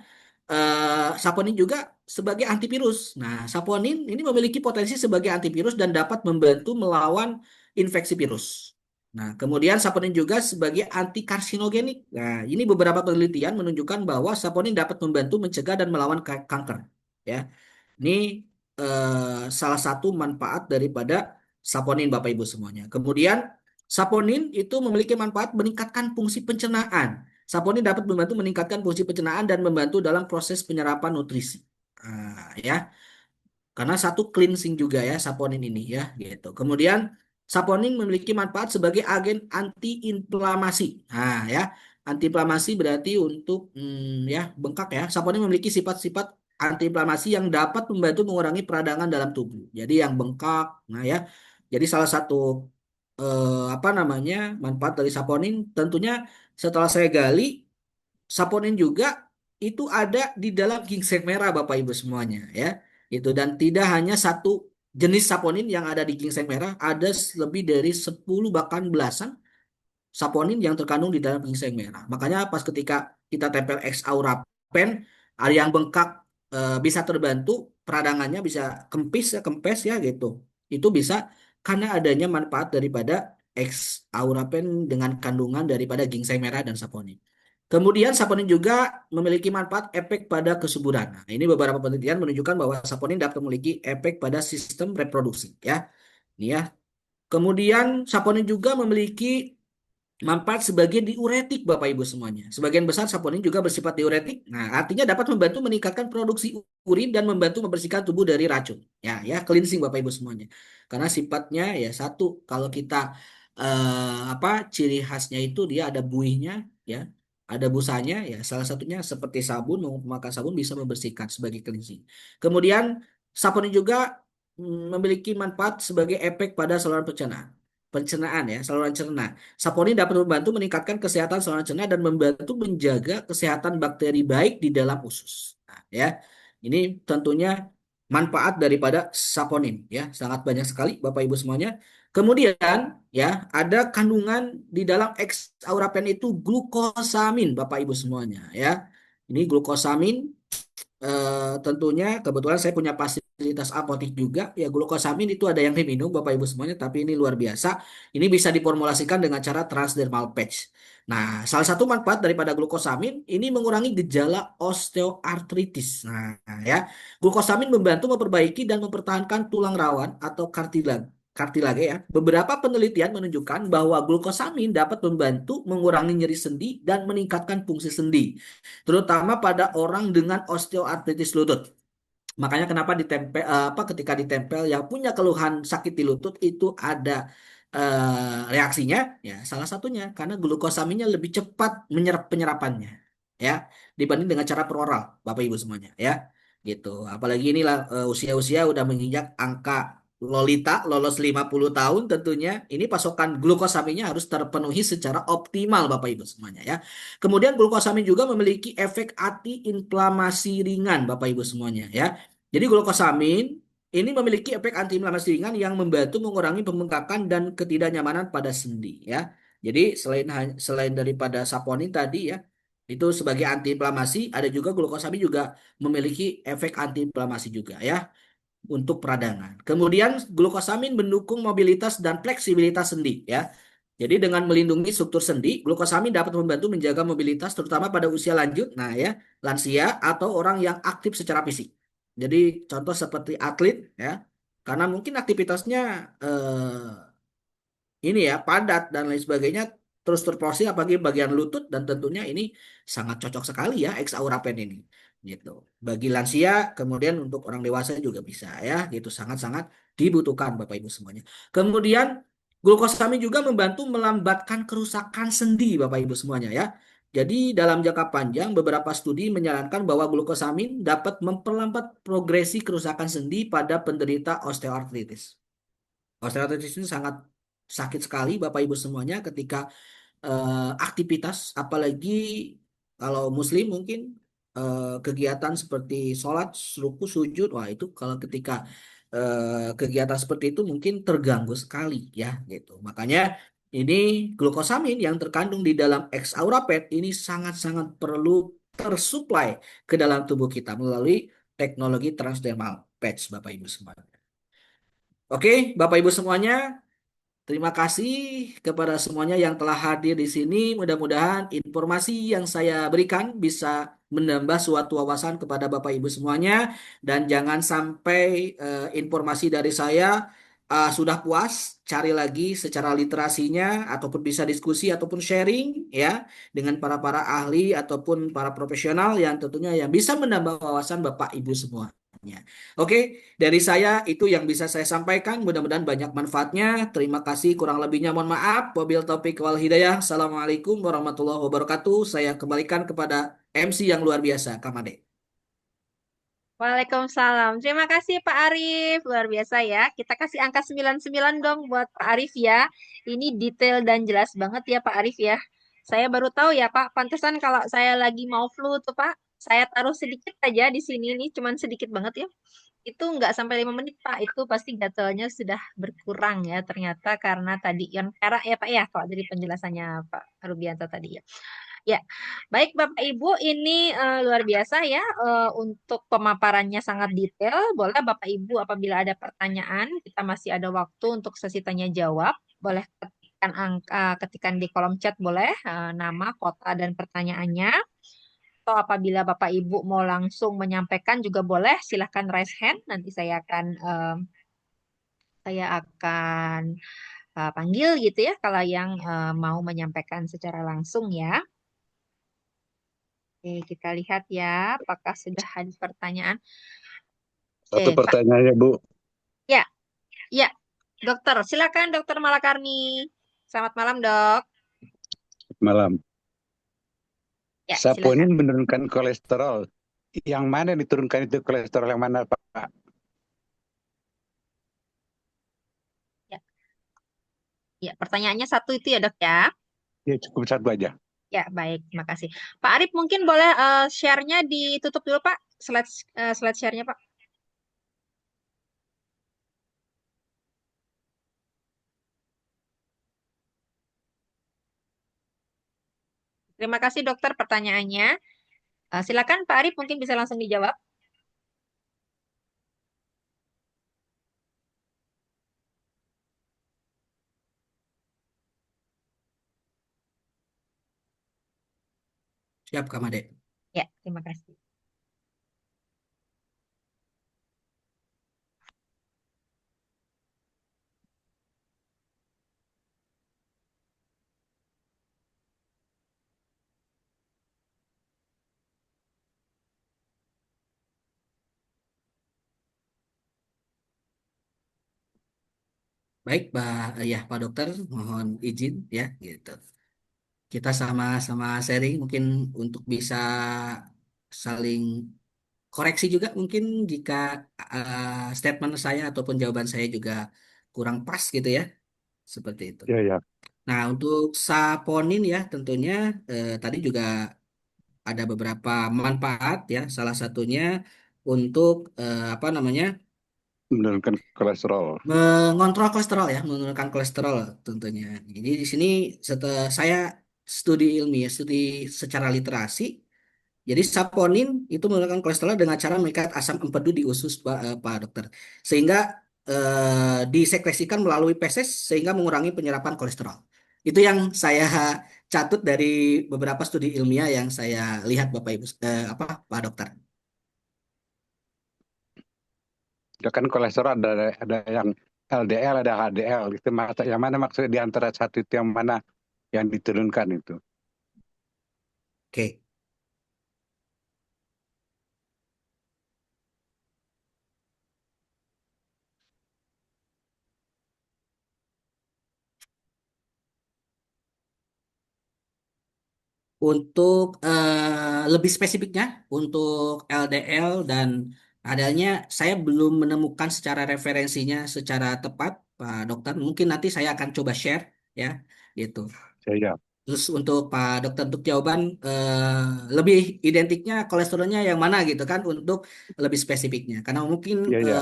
saponin juga sebagai antivirus. Nah, saponin ini memiliki potensi sebagai antivirus dan dapat membantu melawan infeksi virus. Nah, kemudian saponin juga sebagai antikarsinogenik. Nah, ini beberapa penelitian menunjukkan bahwa saponin dapat membantu mencegah dan melawan kanker. Ya, ini salah satu manfaat daripada saponin Bapak Ibu semuanya. Kemudian saponin itu memiliki manfaat meningkatkan fungsi pencernaan. Saponin dapat membantu meningkatkan fungsi pencernaan dan membantu dalam proses penyerapan nutrisi. Ya, karena satu cleansing juga ya saponin ini ya gitu. Kemudian saponin memiliki manfaat sebagai agen antiinflamasi. Ya, antiinflamasi berarti untuk ya bengkak ya. Saponin memiliki sifat-sifat antiinflamasi yang dapat membantu mengurangi peradangan dalam tubuh. Jadi yang bengkak, nah ya. Jadi salah satu apa namanya manfaat dari saponin tentunya setelah saya gali, saponin juga itu ada di dalam ginseng merah Bapak Ibu semuanya ya. Itu dan tidak hanya satu jenis saponin yang ada di ginseng merah, ada lebih dari 10 bahkan belasan saponin yang terkandung di dalam ginseng merah. Makanya pas ketika kita tempel X Aura Pen, ada yang bengkak bisa terbantu, peradangannya bisa kempes ya gitu. Itu bisa karena adanya manfaat daripada X Aura Pen dengan kandungan daripada ginseng merah dan saponin. Kemudian saponin juga memiliki manfaat efek pada kesuburan. Nah, ini beberapa penelitian menunjukkan bahwa saponin dapat memiliki efek pada sistem reproduksi ya. Ini ya. Kemudian saponin juga memiliki manfaat sebagai diuretik Bapak Ibu semuanya. Sebagian besar saponin juga bersifat diuretik. Nah, artinya dapat membantu meningkatkan produksi urin dan membantu membersihkan tubuh dari racun. Ya, cleansing Bapak Ibu semuanya. Karena sifatnya ya satu, kalau kita apa ciri khasnya itu dia ada buihnya ya, ada busanya ya. Salah satunya seperti sabun, memakan sabun bisa membersihkan sebagai cleansing. Kemudian saponin juga memiliki manfaat sebagai efek pada saluran pencernaan ya, saluran cerna. Saponin dapat membantu meningkatkan kesehatan saluran cerna dan membantu menjaga kesehatan bakteri baik di dalam usus. Nah, ya, ini tentunya manfaat daripada saponin ya, sangat banyak sekali Bapak Ibu semuanya. Kemudian ya, ada kandungan di dalam X aurapen itu glukosamin Bapak Ibu semuanya ya. Ini glukosamin tentunya kebetulan saya punya fasilitas apotik juga ya, glukosamin itu ada yang diminum Bapak Ibu semuanya, tapi ini luar biasa. Ini bisa diformulasikan dengan cara transdermal patch. Nah, salah satu manfaat daripada glukosamin ini mengurangi gejala osteoartritis. Nah, ya, glukosamin membantu memperbaiki dan mempertahankan tulang rawan atau kartilage ya. Beberapa penelitian menunjukkan bahwa glukosamin dapat membantu mengurangi nyeri sendi dan meningkatkan fungsi sendi, terutama pada orang dengan osteoartritis lutut. Makanya kenapa ketika ditempel yang punya keluhan sakit di lutut itu ada reaksinya ya, salah satunya karena glukosaminnya lebih cepat menyerap penyerapannya ya, dibanding dengan cara peroral Bapak Ibu semuanya ya, gitu. Apalagi inilah usia-usia udah menginjak angka Lolita lolos 50 tahun, tentunya ini pasokan glukosaminnya harus terpenuhi secara optimal Bapak Ibu semuanya ya. Kemudian glukosamin juga memiliki efek antiinflamasi ringan Bapak Ibu semuanya ya. Jadi glukosamin ini memiliki efek antiinflamasi ringan yang membantu mengurangi pembengkakan dan ketidaknyamanan pada sendi ya. Jadi selain daripada saponin tadi ya, itu sebagai antiinflamasi, ada juga glukosamin juga memiliki efek antiinflamasi juga ya untuk peradangan. Kemudian glukosamin mendukung mobilitas dan fleksibilitas sendi ya. Jadi dengan melindungi struktur sendi, glukosamin dapat membantu menjaga mobilitas terutama pada usia lanjut, nah ya, lansia atau orang yang aktif secara fisik. Jadi contoh seperti atlet ya, karena mungkin aktivitasnya ini ya padat dan lain sebagainya, terus terporsi apalagi bagian lutut, dan tentunya ini sangat cocok sekali ya X Aurapen ini gitu bagi lansia, kemudian untuk orang dewasa juga bisa ya, gitu sangat-sangat dibutuhkan Bapak Ibu semuanya. Kemudian glukosamin juga membantu melambatkan kerusakan sendi Bapak Ibu semuanya ya. Jadi dalam jangka panjang beberapa studi menyarankan bahwa glukosamin dapat memperlambat progresi kerusakan sendi pada penderita osteoartritis. Osteoartritis ini sangat sakit sekali Bapak Ibu semuanya ketika aktivitas, apalagi kalau Muslim mungkin kegiatan seperti sholat, ruku, sujud, wah itu kalau ketika kegiatan seperti itu mungkin terganggu sekali ya gitu. Makanya ini glukosamin yang terkandung di dalam X-Aurapet ini sangat-sangat perlu tersuplai ke dalam tubuh kita melalui teknologi transdermal patch Bapak Ibu semuanya. Oke, Bapak Ibu semuanya, terima kasih kepada semuanya yang telah hadir di sini. Mudah-mudahan informasi yang saya berikan bisa menambah suatu wawasan kepada Bapak Ibu semuanya. Dan jangan sampai informasi dari saya sudah puas, cari lagi secara literasinya, ataupun bisa diskusi ataupun sharing ya dengan para ahli ataupun para profesional yang tentunya yang bisa menambah wawasan Bapak Ibu semuanya. Oke, dari saya itu yang bisa saya sampaikan. Mudah-mudahan banyak manfaatnya. Terima kasih. Kurang lebihnya mohon maaf. Wabil taufiq wal hidayah. Assalamualaikum warahmatullahi wabarakatuh. Saya kembalikan kepada MC yang luar biasa, Kamade. Waalaikumsalam. Terima kasih Pak Arif. Luar biasa ya. Kita kasih angka 99 dong buat Pak Arif ya. Ini detail dan jelas banget ya Pak Arif ya. Saya baru tahu ya Pak. Pantesan kalau saya lagi mau flu tuh Pak, saya taruh sedikit aja di sini nih, cuman sedikit banget ya. Itu nggak sampai 5 menit Pak. Itu pasti gatalnya sudah berkurang ya ternyata karena tadi yang perak ya Pak ya. Kalau dari penjelasannya Pak Rubianto tadi ya. Ya, baik Bapak Ibu, ini luar biasa ya untuk pemaparannya sangat detail. Boleh Bapak Ibu apabila ada pertanyaan, kita masih ada waktu untuk sesi tanya jawab. Boleh ketikkan ketikan di kolom chat boleh nama, kota dan pertanyaannya. Atau apabila Bapak Ibu mau langsung menyampaikan juga boleh, silahkan raise hand. Nanti saya akan panggil gitu ya kalau yang mau menyampaikan secara langsung ya. Oke, kita lihat ya, apakah sudah ada pertanyaan. Satu Oke, Pak. pertanyaannya, Bu. Ya, ya, dokter. Silakan, dokter Malakarni. Selamat malam, dok. Malam. Ya, silakan. Saponin menurunkan kolesterol. Yang mana yang diturunkan itu kolesterol yang mana, Pak? Ya, pertanyaannya satu itu ya dok ya. Ya cukup satu aja. Ya, baik, terima kasih. Pak Arif mungkin boleh share-nya ditutup dulu Pak, slide share-nya Pak. Terima kasih dokter pertanyaannya. Silakan Pak Arif mungkin bisa langsung dijawab. Siap, Kak Made. Ya, terima kasih. Baik, Pak Dokter, mohon izin ya, gitu. Kita sama-sama sharing mungkin untuk bisa saling koreksi juga mungkin jika statement saya ataupun jawaban saya juga kurang pas gitu ya, seperti itu. Ya, ya. Nah, untuk saponin ya tentunya tadi juga ada beberapa manfaat ya, salah satunya untuk apa namanya? Menurunkan kolesterol. Mengontrol kolesterol ya, menurunkan kolesterol tentunya. Jadi di sini setelah saya studi ilmiah, studi secara literasi, jadi saponin itu menurunkan kolesterol dengan cara mengikat asam empedu di usus Pak Dokter, sehingga disekresikan melalui feses sehingga mengurangi penyerapan kolesterol. Itu yang saya catut dari beberapa studi ilmiah yang saya lihat Bapak Ibu apa Pak Dokter. Ya kan kolesterol ada yang LDL, ada HDL. Itu yang mana maksudnya di antara satu itu yang mana yang diturunkan itu? Oke. Untuk lebih spesifiknya, untuk LDL dan adanya, saya belum menemukan secara referensinya secara tepat, Pak Dokter. Mungkin nanti saya akan coba share, ya, gitu. Ya, ya. Terus untuk Pak Dokter untuk jawaban lebih identiknya kolesterolnya yang mana gitu kan untuk lebih spesifiknya. Karena mungkin Ya, ya.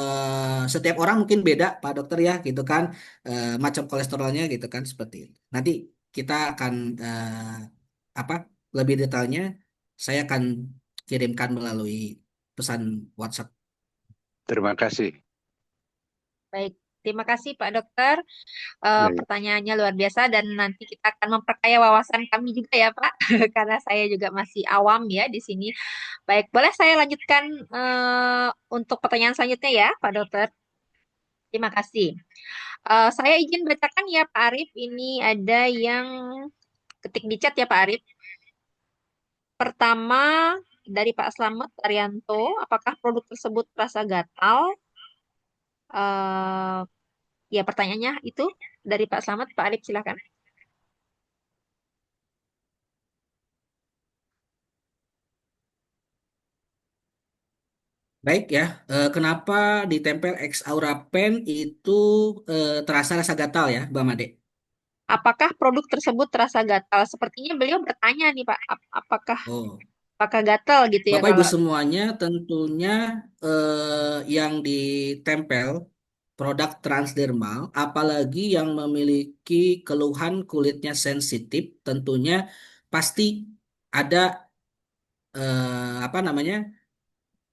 setiap orang mungkin beda Pak Dokter ya gitu kan macam kolesterolnya gitu kan seperti itu. Nanti kita akan apa lebih detailnya saya akan kirimkan melalui pesan WhatsApp. Terima kasih. Baik, terima kasih Pak Dokter. Ya, ya. Pertanyaannya luar biasa dan nanti kita akan memperkaya wawasan kami juga ya Pak, karena saya juga masih awam ya di sini. Baik, boleh saya lanjutkan untuk pertanyaan selanjutnya ya Pak Dokter. Terima kasih. Saya izin bacakan ya Pak Arif. Ini ada yang ketik di chat ya Pak Arif. Pertama dari Pak Slamet Arianto, apakah produk tersebut terasa gatal? Eh, Ya pertanyaannya itu dari Pak Slamet. Pak Arif silakan. Baik ya, kenapa ditempel X Aura Pen itu terasa rasa gatal ya, Bang Made? Apakah produk tersebut terasa gatal? Sepertinya beliau bertanya nih Pak, apakah Oh. apakah gatal gitu ya Bapak Ibu kalau semuanya tentunya yang ditempel produk transdermal, apalagi yang memiliki keluhan kulitnya sensitif, tentunya pasti ada apa namanya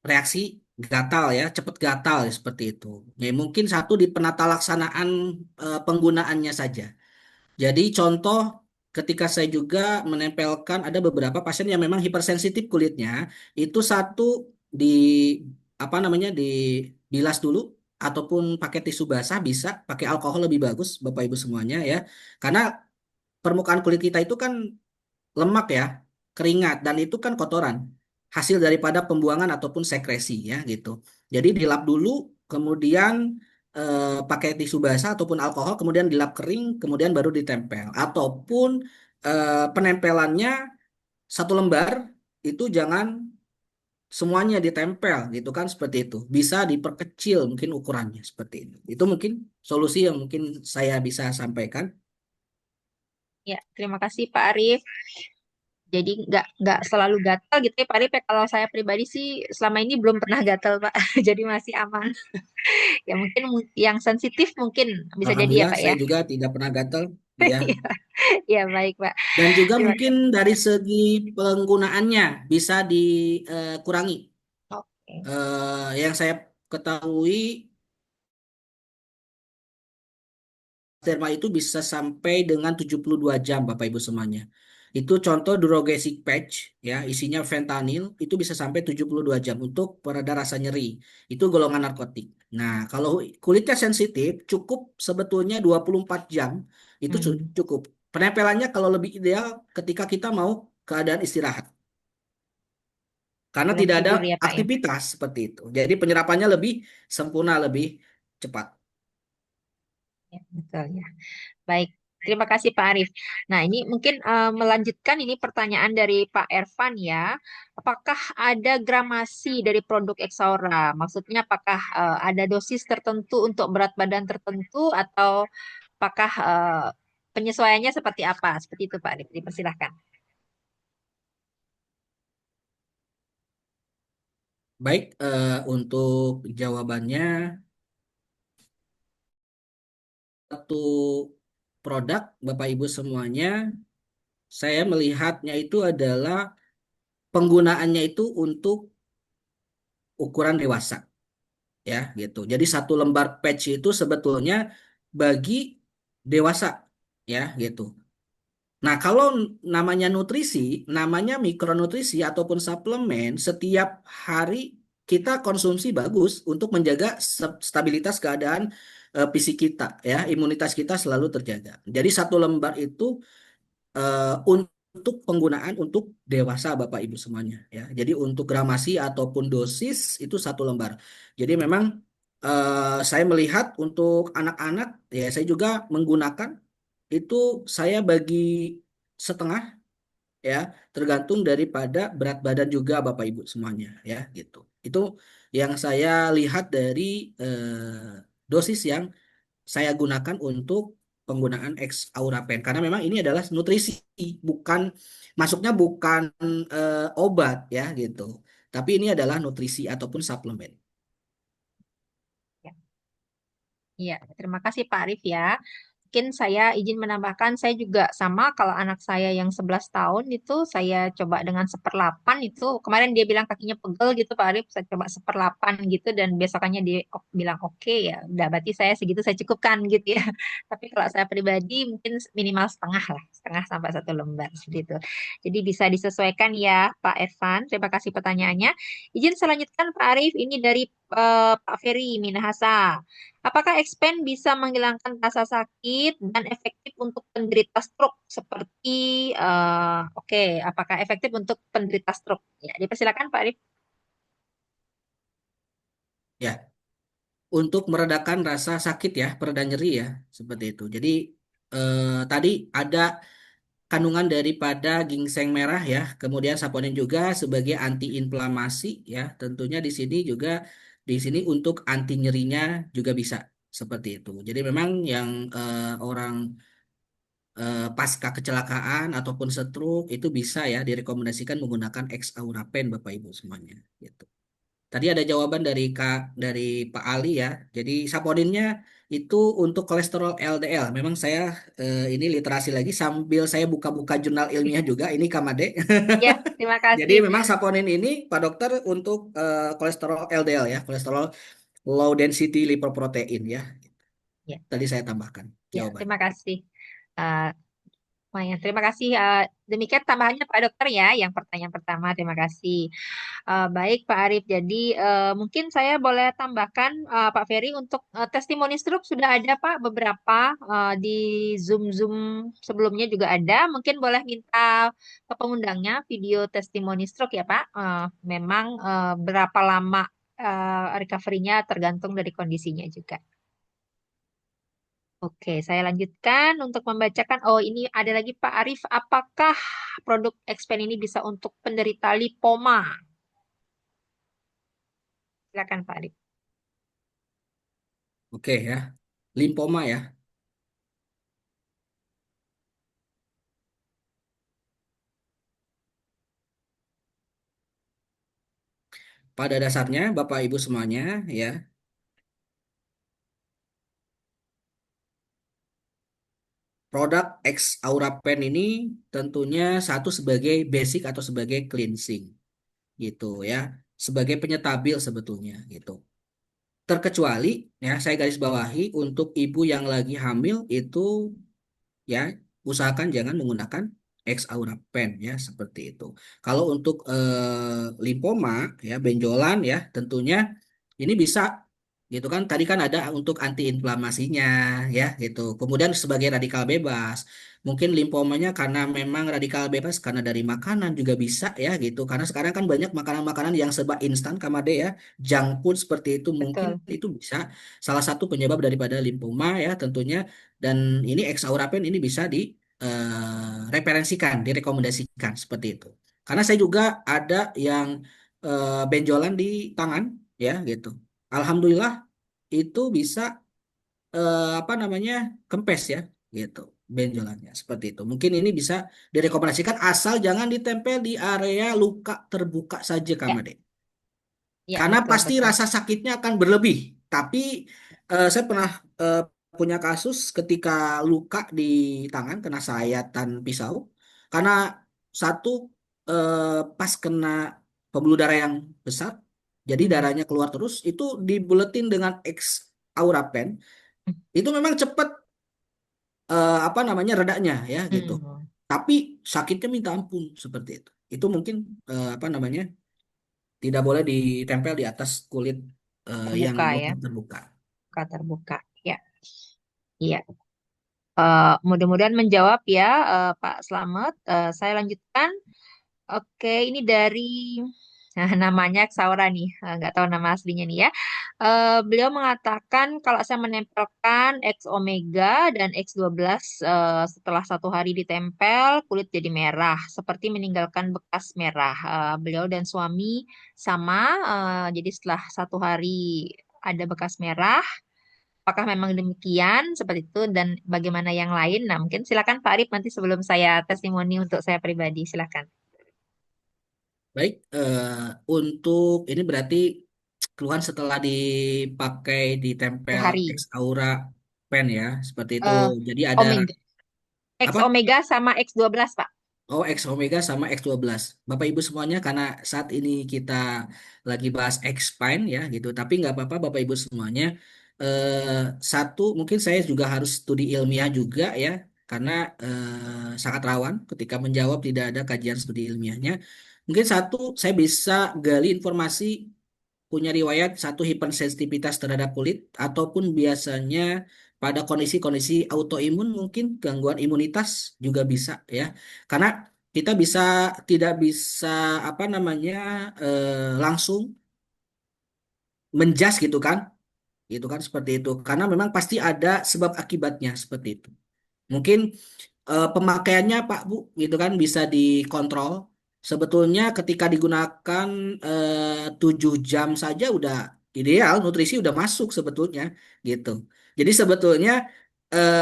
reaksi gatal ya, cepat gatal ya, seperti itu. Ya, mungkin satu di penata laksanaan penggunaannya saja. Jadi contoh ketika saya juga menempelkan ada beberapa pasien yang memang hipersensitif kulitnya, itu satu di apa namanya dibilas dulu ataupun pakai tisu basah bisa, pakai alkohol lebih bagus Bapak Ibu semuanya ya. Karena permukaan kulit kita itu kan lemak ya, keringat dan itu kan kotoran hasil daripada pembuangan ataupun sekresi ya gitu. Jadi dilap dulu, kemudian pakai tisu basah ataupun alkohol, kemudian dilap kering, kemudian baru ditempel. Ataupun penempelannya satu lembar itu jangan semuanya ditempel gitu kan seperti itu. Bisa diperkecil mungkin ukurannya seperti itu. Itu mungkin solusi yang mungkin saya bisa sampaikan. Ya, terima kasih Pak Arif. Jadi nggak selalu gatal gitu ya Pak Arif ya. Kalau saya pribadi sih selama ini belum pernah gatal Pak. Jadi masih aman. Ya mungkin yang sensitif mungkin bisa jadi ya Alhamdulillah Pak ya. saya juga tidak pernah gatal, ya. Ya baik Pak. Dan juga Terima mungkin kasih. dari segi penggunaannya bisa dikurangi. Oke. Yang saya ketahui derma itu bisa sampai dengan 72 jam Bapak Ibu semuanya. Itu contoh Durogesic patch ya, isinya fentanyl itu bisa sampai 72 jam untuk pereda rasa nyeri. Itu golongan narkotik. Nah, kalau kulitnya sensitif cukup sebetulnya 24 jam itu Hmm, cukup. Penempelannya kalau lebih ideal ketika kita mau keadaan istirahat. Karena sebelum tidak ada tidur ya Pak ya. aktivitas seperti itu. Jadi penyerapannya lebih sempurna, lebih cepat. Ya, betul ya. Baik, terima kasih Pak Arif. Nah, ini mungkin melanjutkan ini pertanyaan dari Pak Ervan ya. Apakah ada gramasi dari produk Exaura? Maksudnya apakah ada dosis tertentu untuk berat badan tertentu atau apakah penyesuaiannya seperti apa? Seperti itu Pak Arif, dipersilahkan. Baik, untuk jawabannya, satu produk Bapak Ibu semuanya, saya melihatnya itu adalah penggunaannya itu untuk ukuran dewasa, ya gitu. Jadi satu lembar patch itu sebetulnya bagi dewasa, ya gitu. Nah, kalau namanya nutrisi, namanya mikronutrisi ataupun suplemen, setiap hari kita konsumsi bagus untuk menjaga stabilitas keadaan fisik kita, ya, imunitas kita selalu terjaga. Jadi satu lembar itu untuk penggunaan untuk dewasa Bapak Ibu semuanya, ya. Jadi untuk gramasi ataupun dosis itu satu lembar. Jadi memang saya melihat untuk anak-anak, ya, saya juga menggunakan itu saya bagi setengah, ya, tergantung daripada berat badan juga Bapak Ibu semuanya, ya gitu. Itu yang saya lihat dari dosis yang saya gunakan untuk penggunaan X Aura Pen karena memang ini adalah nutrisi, bukan masuknya bukan obat, ya gitu. Tapi ini adalah nutrisi ataupun suplemen. Ya. Iya, terima kasih Pak Arif ya. Mungkin saya izin menambahkan, saya juga sama kalau anak saya yang 11 tahun itu saya coba dengan seperlapan itu. Kemarin dia bilang kakinya pegel gitu Pak Arif, saya coba seperlapan gitu dan besokannya dia bilang oke ya. Udah berarti saya segitu saya cukupkan gitu ya. Tapi kalau saya pribadi mungkin minimal setengah lah, setengah sampai satu lembar seperti itu. Jadi bisa disesuaikan ya Pak Evan. Terima kasih pertanyaannya. Izin selanjutkan Pak Arif, ini dari Pak Ferry Minahasa. Apakah Expand bisa menghilangkan rasa sakit dan efektif untuk penderita stroke seperti oke, apakah efektif untuk penderita stroke? Ya, dipersilakan Pak Arif. Ya, untuk meredakan rasa sakit, ya, pereda nyeri, ya, seperti itu. Jadi tadi ada kandungan daripada ginseng merah, ya, kemudian saponin juga sebagai antiinflamasi, ya. Tentunya di sini juga untuk anti nyerinya juga bisa seperti itu. Jadi memang yang orang pasca kecelakaan ataupun stroke itu bisa, ya, direkomendasikan menggunakan X Aura Pen Bapak Ibu semuanya gitu. Tadi ada jawaban dari dari Pak Ali, ya. Jadi saponinnya itu untuk kolesterol LDL. Memang saya ini literasi lagi sambil saya buka-buka jurnal ilmiah juga. Ini Kamade. Ya, terima Jadi kasih. memang saponin ini Pak Dokter untuk kolesterol LDL, ya, kolesterol low density lipoprotein, ya. Ya, Tadi saya tambahkan ya, jawaban. terima kasih. Eh, Lumayan, terima kasih. Demikian tambahannya Pak Dokter ya, yang pertanyaan pertama. Terima kasih. Baik Pak Arif, jadi mungkin saya boleh tambahkan Pak Ferry untuk testimoni stroke sudah ada Pak beberapa di Zoom-Zoom sebelumnya juga ada. Mungkin boleh minta ke pengundangnya video testimoni stroke ya Pak. Memang berapa lama recovery-nya tergantung dari kondisinya juga. Oke, saya lanjutkan untuk membacakan. Oh, ini ada lagi Pak Arif. Apakah produk Xpen ini bisa untuk penderita lipoma? Silakan Pak Arif. Oke, ya. Limfoma, ya. pada dasarnya Bapak Ibu semuanya ya, produk X Aura Pen ini tentunya satu sebagai basic atau sebagai cleansing gitu ya, sebagai penyetabil sebetulnya gitu. Terkecuali ya saya garis bawahi untuk ibu yang lagi hamil itu ya usahakan jangan menggunakan X Aura Pen ya seperti itu. Kalau untuk limfoma ya benjolan ya tentunya ini bisa gitu kan, tadi kan ada untuk antiinflamasinya ya gitu. Kemudian sebagai radikal bebas mungkin limfomanya karena memang radikal bebas karena dari makanan juga bisa ya gitu, karena sekarang kan banyak makanan-makanan yang serba instan kamade ya, junk food seperti itu, mungkin Betul. itu bisa salah satu penyebab daripada limfoma ya tentunya. Dan ini Exaurapen ini bisa di referensikan, direkomendasikan seperti itu. Karena saya juga ada yang benjolan di tangan ya gitu. Alhamdulillah itu bisa apa namanya kempes ya gitu benjolannya seperti itu. Mungkin ini bisa direkomendasikan asal jangan ditempel di area luka terbuka saja Ya, Kamade. ya Karena betul pasti betul. rasa sakitnya akan berlebih. Tapi saya pernah eh, punya kasus ketika luka di tangan kena sayatan pisau. Karena satu pas kena pembuluh darah yang besar, jadi Hmm. darahnya keluar terus. Itu dibuletin dengan X Aurapen. Itu memang cepat apa namanya redanya ya gitu. Hmm. Tapi sakitnya minta ampun seperti itu. Itu mungkin apa namanya tidak boleh ditempel di atas kulit yang Terbuka luka ya, terbuka. luka terbuka. Ya, iya. Mudah-mudahan menjawab ya, Pak Slamet. Saya lanjutkan. Oke, ini dari nah, namanya Saura nih, nggak tahu nama aslinya nih ya. Beliau mengatakan kalau saya menempelkan X omega dan X12 setelah 1 hari ditempel, kulit jadi merah, seperti meninggalkan bekas merah. Beliau dan suami sama, jadi setelah 1 hari ada bekas merah. Apakah memang demikian seperti itu dan bagaimana yang lain? Nah, mungkin silakan Pak Arif nanti sebelum saya testimoni untuk saya pribadi, silakan. Baik, untuk ini berarti keluhan setelah dipakai ditempel X Sehari. Aura Pen ya, seperti itu. Eh, Jadi ada Omega. X apa? Omega sama X12, Pak. Oh, X Omega sama X12. Bapak Ibu semuanya, karena saat ini kita lagi bahas X Pine ya gitu. Tapi nggak apa-apa Bapak Ibu semuanya. Satu, mungkin saya juga harus studi ilmiah juga ya. Karena sangat rawan ketika menjawab tidak ada kajian studi ilmiahnya. Mungkin satu, saya bisa gali informasi punya riwayat satu hipersensitivitas terhadap kulit ataupun biasanya pada kondisi-kondisi autoimun mungkin gangguan imunitas juga bisa ya. Karena kita bisa tidak bisa apa namanya langsung menjas gitu kan seperti itu. Karena memang pasti ada sebab akibatnya seperti itu. Mungkin pemakaiannya Pak Bu gitu kan bisa dikontrol. Sebetulnya ketika digunakan 7 jam saja udah ideal, nutrisi udah masuk sebetulnya gitu. Jadi sebetulnya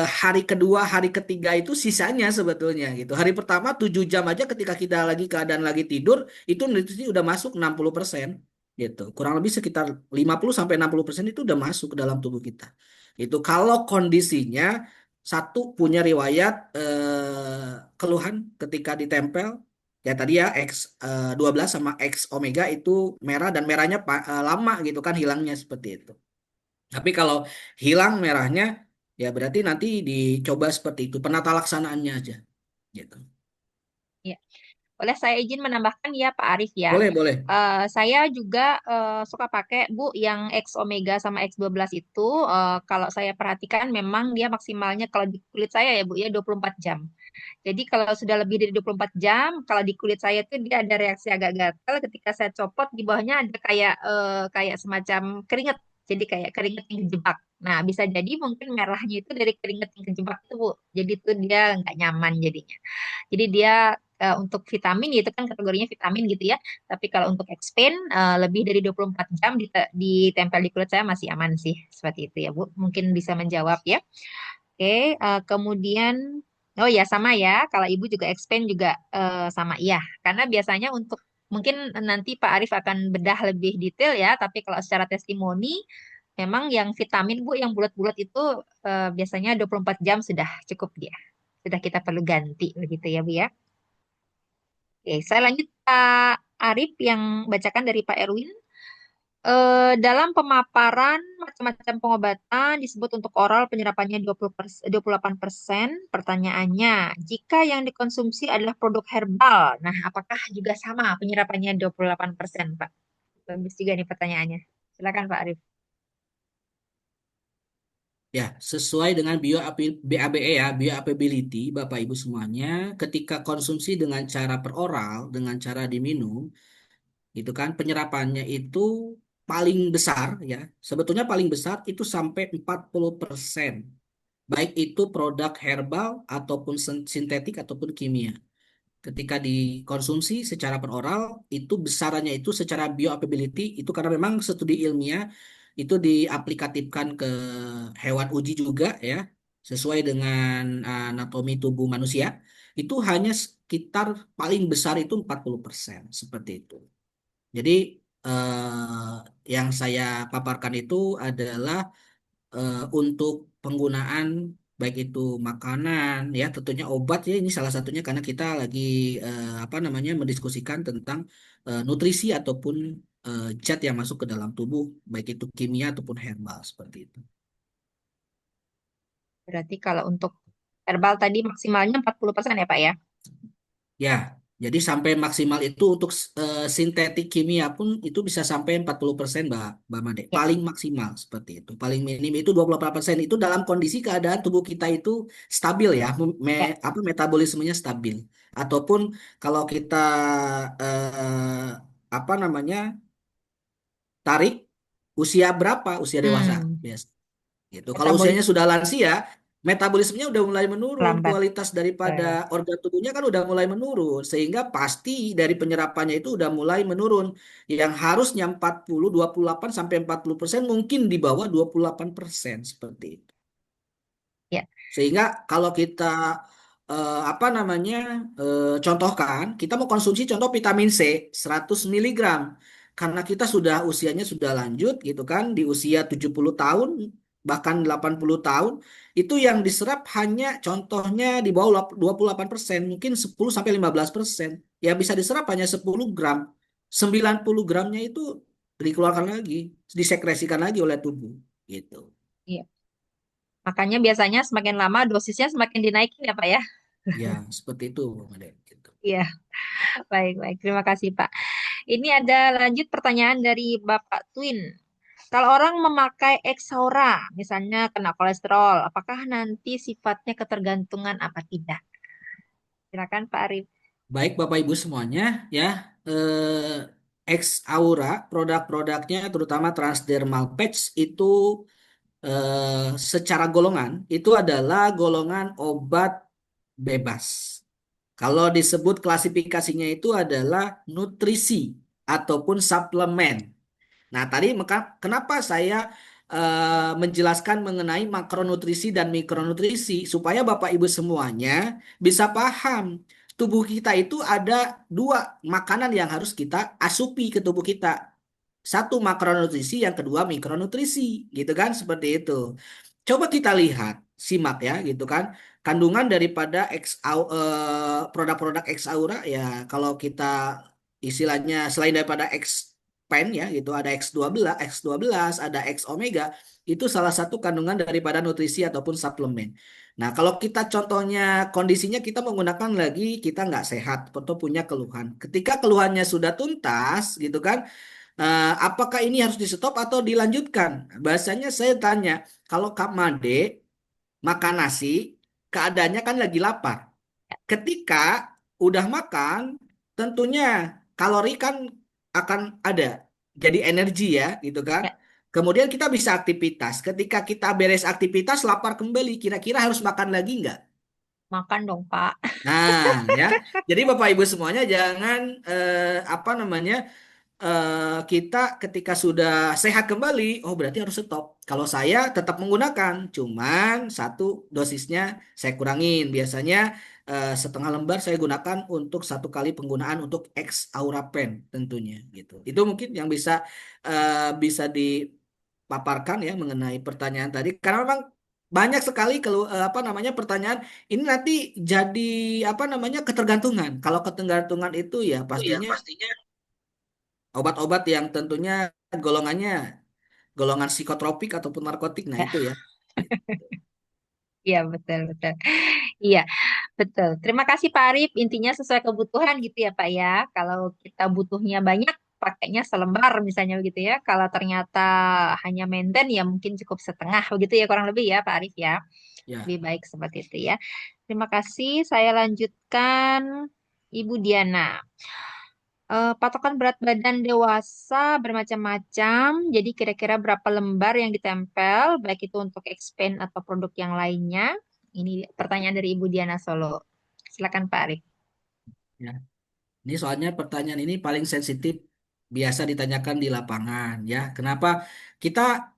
hari kedua, hari ketiga itu sisanya sebetulnya gitu. Hari pertama 7 jam aja ketika kita lagi keadaan lagi tidur itu nutrisi udah masuk 60% gitu. Kurang lebih sekitar 50 sampai 60% itu udah masuk ke dalam tubuh kita. Itu kalau kondisinya satu punya riwayat keluhan ketika ditempel ya tadi ya X12 sama X omega itu merah dan merahnya lama gitu kan hilangnya seperti itu. Tapi kalau hilang merahnya ya berarti nanti dicoba seperti itu penata laksanaannya aja gitu. Ya. Boleh saya izin menambahkan ya Pak Arif ya. Boleh, boleh. Saya juga suka pakai Bu yang X Omega sama X12 itu. Kalau saya perhatikan memang dia maksimalnya kalau di kulit saya ya Bu ya 24 jam. Jadi kalau sudah lebih dari 24 jam, kalau di kulit saya tuh dia ada reaksi agak gatal ketika saya copot di bawahnya ada kayak semacam keringat. Jadi kayak keringat yang kejebak. Nah, bisa jadi mungkin merahnya itu dari keringat yang kejebak itu, Bu. Jadi tuh dia nggak nyaman jadinya. Jadi dia untuk vitamin itu kan kategorinya vitamin gitu ya. Tapi kalau untuk X-Pain lebih dari 24 jam ditempel di kulit saya masih aman sih. Seperti itu ya, Bu. Mungkin bisa menjawab ya. Oke, kemudian oh ya sama ya. Kalau ibu juga expand juga sama iya. Karena biasanya untuk Mungkin nanti Pak Arif akan bedah lebih detail ya, tapi kalau secara testimoni, memang yang vitamin Bu yang bulat-bulat itu biasanya 24 jam sudah cukup dia. Sudah kita perlu ganti begitu ya Bu ya. Oke, saya lanjut Pak Arif yang bacakan dari Pak Erwin. Dalam pemaparan macam-macam pengobatan disebut untuk oral penyerapannya 28%. Pertanyaannya, jika yang dikonsumsi adalah produk herbal, nah apakah juga sama penyerapannya 28%, Pak? Bagus juga nih pertanyaannya. Silakan Pak Arif. Ya, sesuai dengan BABE ya, bioavailability, Bapak Ibu semuanya, ketika konsumsi dengan cara peroral, dengan cara diminum, itu kan penyerapannya itu paling besar ya. Sebetulnya paling besar itu sampai 40%. Baik itu produk herbal ataupun sintetik ataupun kimia. Ketika dikonsumsi secara peroral, itu besarannya itu secara bioavailability itu karena memang studi ilmiah itu diaplikatifkan ke hewan uji juga ya, sesuai dengan anatomi tubuh manusia, itu hanya sekitar paling besar itu 40% seperti itu. Jadi yang saya paparkan itu adalah untuk penggunaan baik itu makanan ya tentunya obat ya ini salah satunya karena kita lagi apa namanya mendiskusikan tentang nutrisi ataupun zat yang masuk ke dalam tubuh baik itu kimia ataupun herbal seperti itu. Berarti kalau untuk herbal tadi maksimalnya 40% ya Pak ya? Ya, jadi sampai maksimal itu untuk sintetik kimia pun itu bisa sampai 40% Mbak Made. Ya. Paling maksimal seperti itu. Paling minim itu 28% itu dalam kondisi keadaan tubuh kita itu stabil ya, Ya. apa metabolismenya stabil. Ataupun kalau kita apa namanya tarik usia berapa? Usia dewasa Hmm, biasa gitu. Kalau metabolisme usianya sudah lansia, metabolismenya udah mulai menurun, lambat. kualitas daripada organ tubuhnya kan udah mulai menurun, sehingga pasti dari penyerapannya itu udah mulai menurun. Yang harusnya 28 sampai 40% mungkin di bawah 28% seperti itu. Ya. Sehingga kalau kita apa namanya contohkan, kita mau konsumsi contoh vitamin C 100 miligram karena kita sudah usianya sudah lanjut gitu kan di usia 70 tahun bahkan 80 tahun itu yang diserap hanya contohnya di bawah 28% mungkin 10 sampai 15%. Ya bisa diserap hanya 10 gram. 90 gramnya itu dikeluarkan lagi, disekresikan lagi oleh tubuh gitu. Iya. Makanya biasanya semakin lama dosisnya semakin dinaikin ya Pak ya? Ya, seperti itu, Bang Ade, gitu. Iya, baik-baik. Terima kasih Pak. Ini ada lanjut pertanyaan dari Bapak Twin. Kalau orang memakai Exaura, misalnya kena kolesterol, apakah nanti sifatnya ketergantungan apa tidak? Silakan Pak Arif. Baik Bapak Ibu semuanya, ya, Aura, produk-produknya terutama transdermal patch itu secara golongan itu adalah golongan obat bebas. Kalau disebut klasifikasinya itu adalah nutrisi ataupun suplemen. Nah, tadi kenapa saya menjelaskan mengenai makronutrisi dan mikronutrisi supaya Bapak Ibu semuanya bisa paham. Tubuh kita itu ada dua makanan yang harus kita asupi ke tubuh kita. Satu makronutrisi, yang kedua mikronutrisi, gitu kan? Seperti itu. Coba kita lihat, simak ya, gitu kan? Kandungan daripada produk-produk X Aura ya, kalau kita istilahnya selain daripada X pen ya gitu ada X12 ada X omega itu salah satu kandungan daripada nutrisi ataupun suplemen. Nah, kalau kita contohnya kondisinya kita menggunakan lagi kita nggak sehat atau punya keluhan. Ketika keluhannya sudah tuntas gitu kan, apakah ini harus di stop atau dilanjutkan? Bahasanya saya tanya, kalau Kak Made makan nasi, keadaannya kan lagi lapar. Ketika udah makan, tentunya kalori kan akan ada. Jadi energi ya, gitu kan. Ya, Kemudian kita bisa aktivitas. Ketika kita beres aktivitas, lapar kembali. Kira-kira harus makan lagi nggak? makan dong Pak. Nah, ya. Jadi Bapak Ibu semuanya jangan apa namanya kita ketika sudah sehat kembali, oh berarti harus stop. Kalau saya tetap menggunakan, cuman satu dosisnya saya kurangin. Biasanya setengah lembar saya gunakan untuk satu kali penggunaan untuk X Aura Pen tentunya gitu. Itu mungkin yang bisa dipaparkan ya mengenai pertanyaan tadi. Karena memang banyak sekali kalau apa namanya pertanyaan ini nanti jadi apa namanya ketergantungan. Kalau ketergantungan itu ya Ya, pastinya pastinya. obat-obat yang tentunya golongannya golongan psikotropik ataupun narkotik. Nah, Ya, itu ya. iya betul betul. Iya, betul. Terima kasih Pak Arif. Intinya sesuai kebutuhan gitu ya Pak ya. Kalau kita butuhnya banyak, pakainya selembar misalnya begitu ya. Kalau ternyata hanya maintain ya mungkin cukup setengah begitu ya kurang lebih ya Pak Arif ya. Ya, Lebih baik seperti itu ya. Terima kasih. Saya lanjutkan Ibu Diana. Patokan berat badan dewasa bermacam-macam. Jadi kira-kira berapa lembar yang ditempel, baik itu untuk expand atau produk yang lainnya. Ini pertanyaan dari Ibu Diana Solo. Silakan Pak Arif. ya. Ini soalnya pertanyaan ini paling sensitif biasa ditanyakan di lapangan ya. Kenapa kita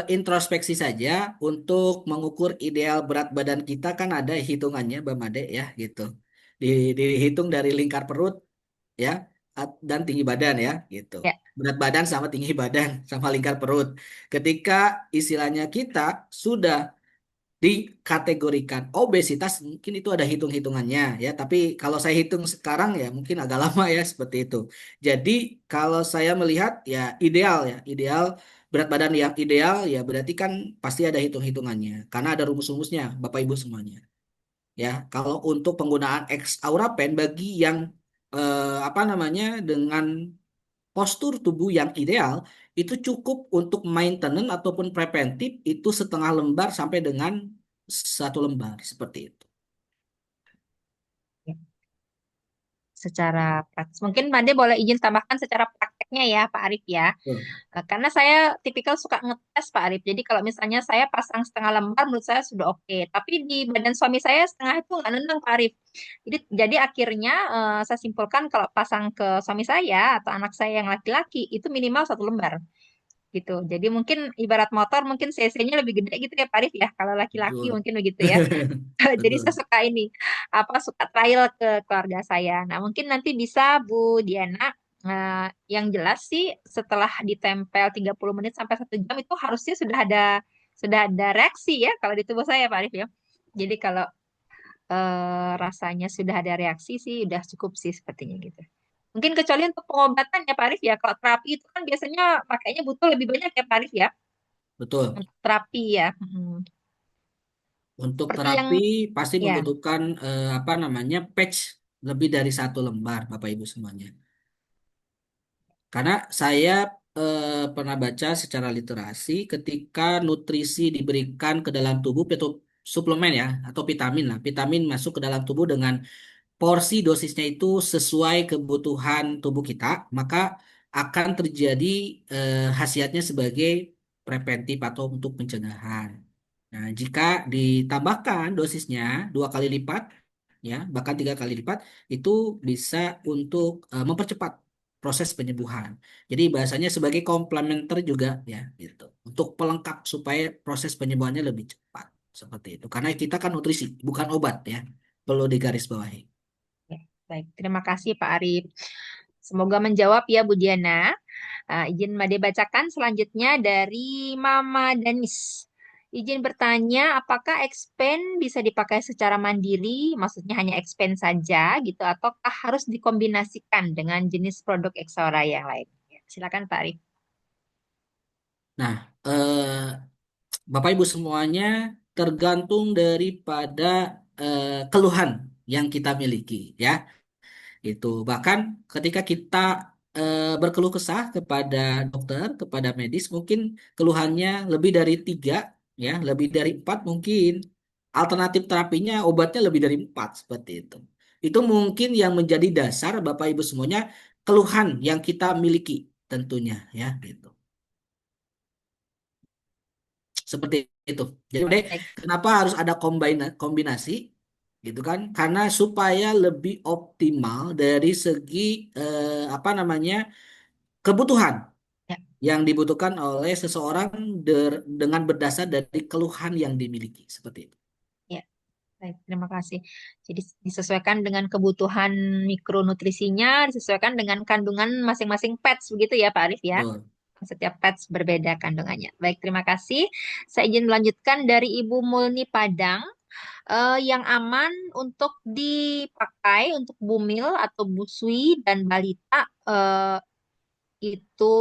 introspeksi saja untuk mengukur ideal berat badan kita kan ada hitungannya Bang Made ya gitu. Dihitung dari lingkar perut ya dan tinggi badan ya gitu. Ya, Berat badan sama tinggi badan sama lingkar perut. Ketika istilahnya kita sudah dikategorikan obesitas mungkin itu ada hitung-hitungannya ya tapi kalau saya hitung sekarang ya mungkin agak lama ya seperti itu jadi kalau saya melihat ya ideal berat badan yang ideal ya berarti kan pasti ada hitung-hitungannya karena ada rumus-rumusnya Bapak Ibu semuanya ya kalau untuk penggunaan X Aura Pen bagi yang apa namanya dengan postur tubuh yang ideal itu cukup untuk maintenance ataupun preventif itu setengah lembar sampai dengan satu lembar seperti itu. ya. Secara praktis. Mungkin Made boleh izin tambahkan secara prakteknya ya Pak Arif ya. Betul. Karena saya tipikal suka ngetes Pak Arif. Jadi kalau misalnya saya pasang setengah lembar menurut saya sudah oke. Tapi di badan suami saya setengah itu nggak nendang Pak Arif. Jadi akhirnya saya simpulkan kalau pasang ke suami saya atau anak saya yang laki-laki itu minimal satu lembar gitu. Jadi mungkin ibarat motor mungkin cc-nya lebih gede gitu ya Pak Arif ya. Kalau laki-laki Betul. mungkin begitu ya. Jadi saya Betul. suka ini suka trial ke keluarga saya. Nah, mungkin nanti bisa Bu Diana yang jelas sih setelah ditempel 30 menit sampai 1 jam itu harusnya sudah ada reaksi ya kalau di tubuh saya Pak Arif ya. Jadi kalau rasanya sudah ada reaksi sih udah cukup sih sepertinya gitu. Mungkin kecuali untuk pengobatan ya Pak Arif ya. Kalau terapi itu kan biasanya pakainya butuh lebih banyak ya Pak Arif ya. Betul. Untuk terapi ya. Untuk Seperti yang terapi pasti ya. membutuhkan apa namanya patch lebih dari satu lembar Bapak Ibu semuanya. Karena saya pernah baca secara literasi ketika nutrisi diberikan ke dalam tubuh atau suplemen ya atau vitamin lah, vitamin masuk ke dalam tubuh dengan porsi dosisnya itu sesuai kebutuhan tubuh kita, maka akan terjadi khasiatnya sebagai preventif atau untuk pencegahan. Nah, jika ditambahkan dosisnya 2 kali lipat, ya bahkan 3 kali lipat, itu bisa untuk mempercepat proses penyembuhan. Jadi bahasanya sebagai komplementer juga ya, gitu. Untuk pelengkap supaya proses penyembuhannya lebih cepat seperti itu. Karena kita kan nutrisi, bukan obat ya. Perlu digarisbawahi. Ya, baik, terima kasih Pak Arif. Semoga menjawab ya Bu Diana. Izin Made bacakan selanjutnya dari Mama Danis. Izin bertanya, apakah expand bisa dipakai secara mandiri, maksudnya hanya expand saja gitu, ataukah harus dikombinasikan dengan jenis produk Exora yang lain? Ya, silakan Pak Arif. Nah, Bapak Ibu semuanya tergantung daripada keluhan yang kita miliki ya. Itu bahkan ketika kita berkeluh kesah kepada dokter, kepada medis, mungkin keluhannya lebih dari 3, ya, lebih dari 4 mungkin. Alternatif terapinya obatnya lebih dari 4 seperti itu. Itu mungkin yang menjadi dasar Bapak Ibu semuanya keluhan yang kita miliki tentunya ya gitu. Seperti itu. Jadi udah, Baik. kenapa harus ada kombinasi gitu kan? Karena supaya lebih optimal dari segi apa namanya kebutuhan Ya, yang dibutuhkan oleh seseorang dengan berdasar dari keluhan yang dimiliki seperti itu. ya. Baik, terima kasih. Jadi disesuaikan dengan kebutuhan mikronutrisinya, disesuaikan dengan kandungan masing-masing pets begitu ya Pak Arif ya. Betul. Setiap pets berbeda kandungannya. Baik, terima kasih. Saya izin melanjutkan dari Ibu Mulni Padang. Yang aman untuk dipakai untuk bumil atau busui dan balita itu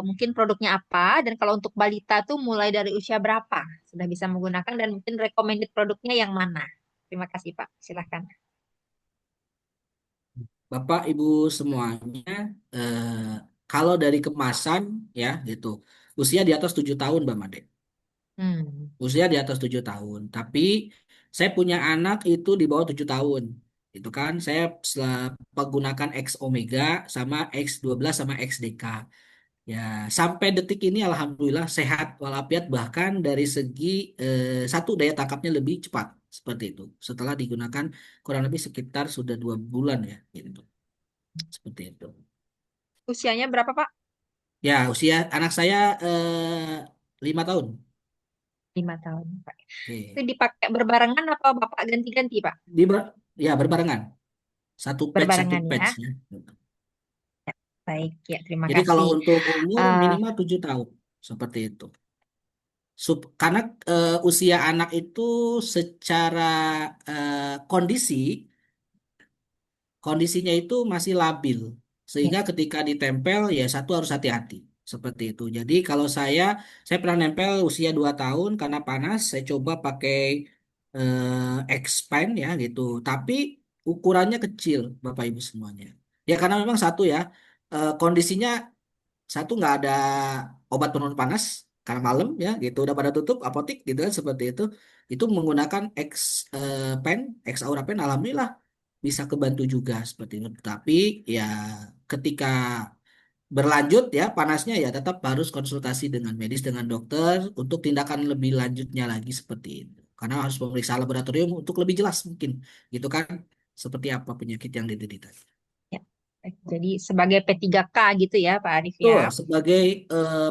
mungkin produknya apa dan kalau untuk balita tuh mulai dari usia berapa sudah bisa menggunakan dan mungkin recommended produknya yang mana? Terima kasih Pak. Silakan. Bapak, Ibu semuanya, eh, kalau dari kemasan ya gitu, usia di atas 7 tahun, Mbak Made. Hmm. Usia di atas 7 tahun. Tapi saya punya anak itu di bawah 7 tahun. Itu kan saya menggunakan X Omega sama X12 sama XDK. Ya, sampai detik ini alhamdulillah sehat walafiat bahkan dari segi satu daya tangkapnya lebih cepat seperti itu. Setelah digunakan kurang lebih sekitar sudah 2 bulan ya gitu. Seperti itu. Usianya berapa Pak? Ya, usia anak saya 5 tahun. 5 tahun Pak. Itu Oke. dipakai berbarengan atau Bapak ganti-ganti Pak? Di ya berbarengan. Satu Berbarengan patch ya. ya. Baik ya, terima Jadi kalau kasih. untuk umur Eh, minimal 7 tahun seperti itu. Karena usia anak itu secara kondisi kondisinya itu masih labil. ya, Sehingga ketika ditempel ya satu harus hati-hati. Seperti itu. Jadi kalau saya pernah nempel usia 2 tahun karena panas, saya coba pakai expand ya gitu. Tapi ukurannya kecil Bapak Ibu semuanya. Ya karena memang satu ya, kondisinya satu nggak ada obat penurun panas karena malam ya gitu udah pada tutup apotik gitu kan seperti itu menggunakan pen X Aura Pen alhamdulillah bisa kebantu juga seperti itu tapi ya ketika berlanjut ya panasnya ya tetap harus konsultasi dengan medis dengan dokter untuk tindakan lebih lanjutnya lagi seperti itu karena harus memeriksa laboratorium untuk lebih jelas mungkin gitu kan seperti apa penyakit yang diderita. ya. Baik, jadi sebagai P3K gitu ya Pak Arif ya. Betul, sebagai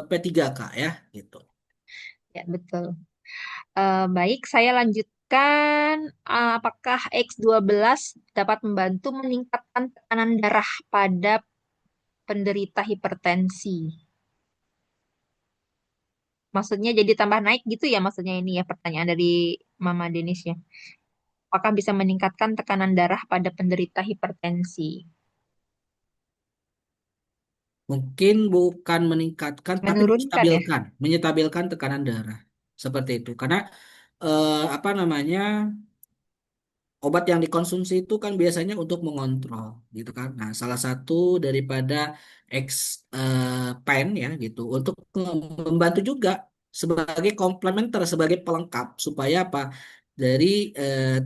P3K ya gitu. Ya, betul. Baik, saya lanjutkan. Apakah X12 dapat membantu meningkatkan tekanan darah pada penderita hipertensi? Maksudnya jadi tambah naik gitu ya maksudnya ini ya pertanyaan dari Mama Denis ya. Apakah bisa meningkatkan tekanan darah pada penderita hipertensi? Mungkin bukan meningkatkan, tapi Menurunkan ya? menyetabilkan tekanan darah seperti itu. Karena apa namanya obat yang dikonsumsi itu kan biasanya untuk mengontrol, gitu kan. Nah, salah satu daripada X pen ya gitu untuk membantu juga sebagai komplementer, sebagai pelengkap supaya apa dari eh,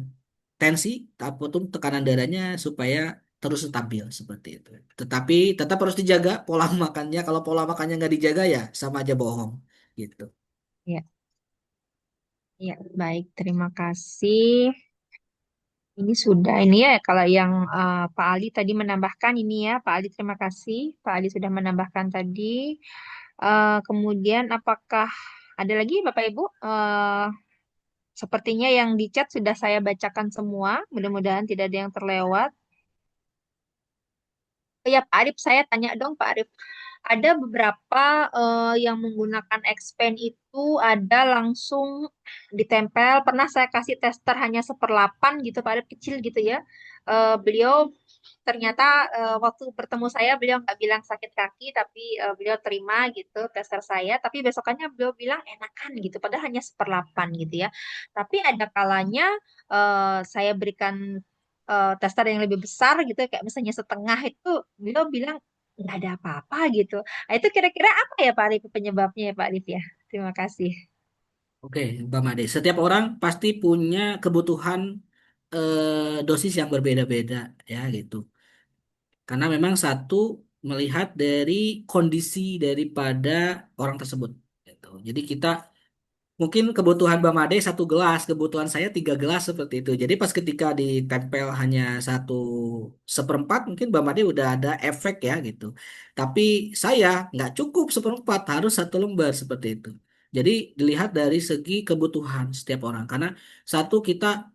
tensi ataupun tekanan darahnya supaya terus stabil seperti itu. Tetapi tetap harus dijaga pola makannya. Kalau pola makannya nggak dijaga ya sama aja bohong gitu. Ya, ya, baik. Terima kasih. Ini sudah ini ya kalau yang Pak Ali tadi menambahkan ini ya Pak Ali terima kasih Pak Ali sudah menambahkan tadi. Kemudian apakah ada lagi Bapak Ibu? Sepertinya yang di chat sudah saya bacakan semua. Mudah-mudahan tidak ada yang terlewat. Oh ya Pak Arif saya tanya dong Pak Arif. Ada beberapa yang menggunakan Xpen itu ada langsung ditempel. Pernah saya kasih tester hanya 1/8 gitu, Pak Arif kecil gitu ya. Beliau ternyata waktu bertemu saya beliau nggak bilang sakit kaki, tapi beliau terima gitu tester saya. Tapi besokannya beliau bilang enakan gitu, padahal hanya 1/8 gitu ya. Tapi ada kalanya saya berikan tester yang lebih besar gitu, kayak misalnya setengah itu beliau bilang nggak ada apa-apa gitu. Nah, itu kira-kira apa ya Pak Arif penyebabnya ya Pak Arif ya? Terima kasih. Oke, Mbak Made. Setiap orang pasti punya kebutuhan dosis yang berbeda-beda ya gitu. Karena memang satu melihat dari kondisi daripada orang tersebut. Gitu. Jadi kita mungkin kebutuhan Bang Made satu gelas, kebutuhan saya tiga gelas seperti itu. Jadi pas ketika ditempel hanya satu seperempat, mungkin Bang Made udah ada efek ya gitu. Tapi saya nggak cukup seperempat, harus satu lembar seperti itu. Jadi dilihat dari segi kebutuhan setiap orang. Karena satu kita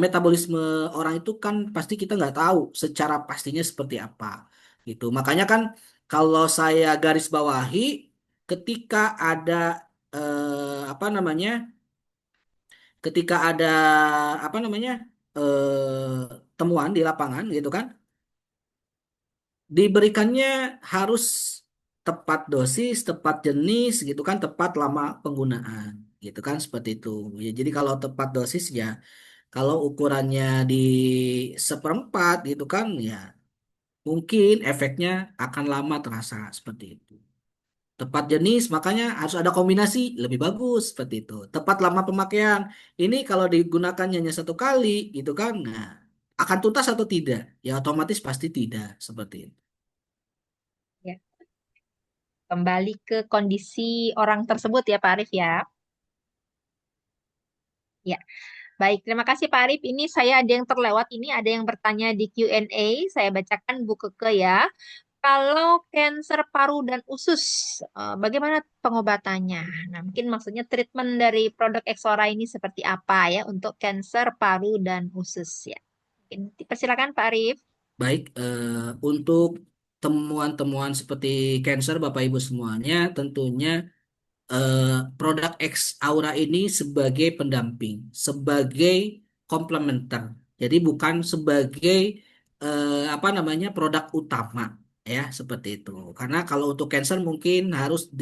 metabolisme orang itu kan pasti kita nggak tahu secara pastinya seperti apa gitu. Makanya kan kalau saya garis bawahi ketika ada apa namanya apa namanya temuan di lapangan gitu kan diberikannya harus tepat dosis, tepat jenis gitu kan, tepat lama penggunaan gitu kan seperti itu. Ya, jadi kalau tepat dosis ya kalau ukurannya di seperempat gitu kan ya mungkin efeknya akan lama terasa seperti itu. Tepat jenis, makanya harus ada kombinasi lebih bagus seperti itu. Tepat lama pemakaian. Ini kalau digunakan hanya satu kali, gitu kan? Nah, akan tuntas atau tidak? Ya otomatis pasti tidak seperti itu. Ya, kembali ke kondisi orang tersebut ya Pak Arif ya. Ya, baik. Terima kasih Pak Arif. Ini saya ada yang terlewat. Ini ada yang bertanya di Q&A. Saya bacakan Bu Keke ya. Kalau kanker paru dan usus, bagaimana pengobatannya? Nah, mungkin maksudnya treatment dari produk Exora ini seperti apa ya untuk kanker paru dan usus ya. Mungkin dipersilakan Pak Arif. Baik, untuk temuan-temuan seperti cancer, Bapak Ibu semuanya, tentunya eh, produk X Aura ini sebagai pendamping, sebagai komplementer. Jadi bukan sebagai apa namanya produk utama ya seperti itu. Karena kalau untuk cancer mungkin harus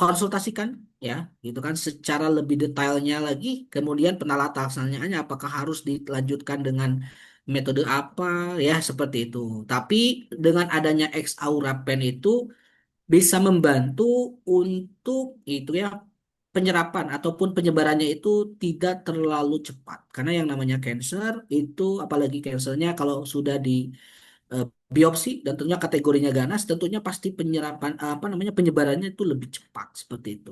konsultasikan ya gitu kan secara lebih detailnya lagi. Kemudian penelitiannya apakah harus dilanjutkan dengan metode apa ya seperti itu. Tapi dengan adanya X Aura Pen itu bisa membantu untuk itu ya penyerapan ataupun penyebarannya itu tidak terlalu cepat karena yang namanya cancer itu apalagi cancernya kalau sudah di eh, biopsi dan tentunya kategorinya ganas tentunya pasti penyerapan apa namanya penyebarannya itu lebih cepat seperti itu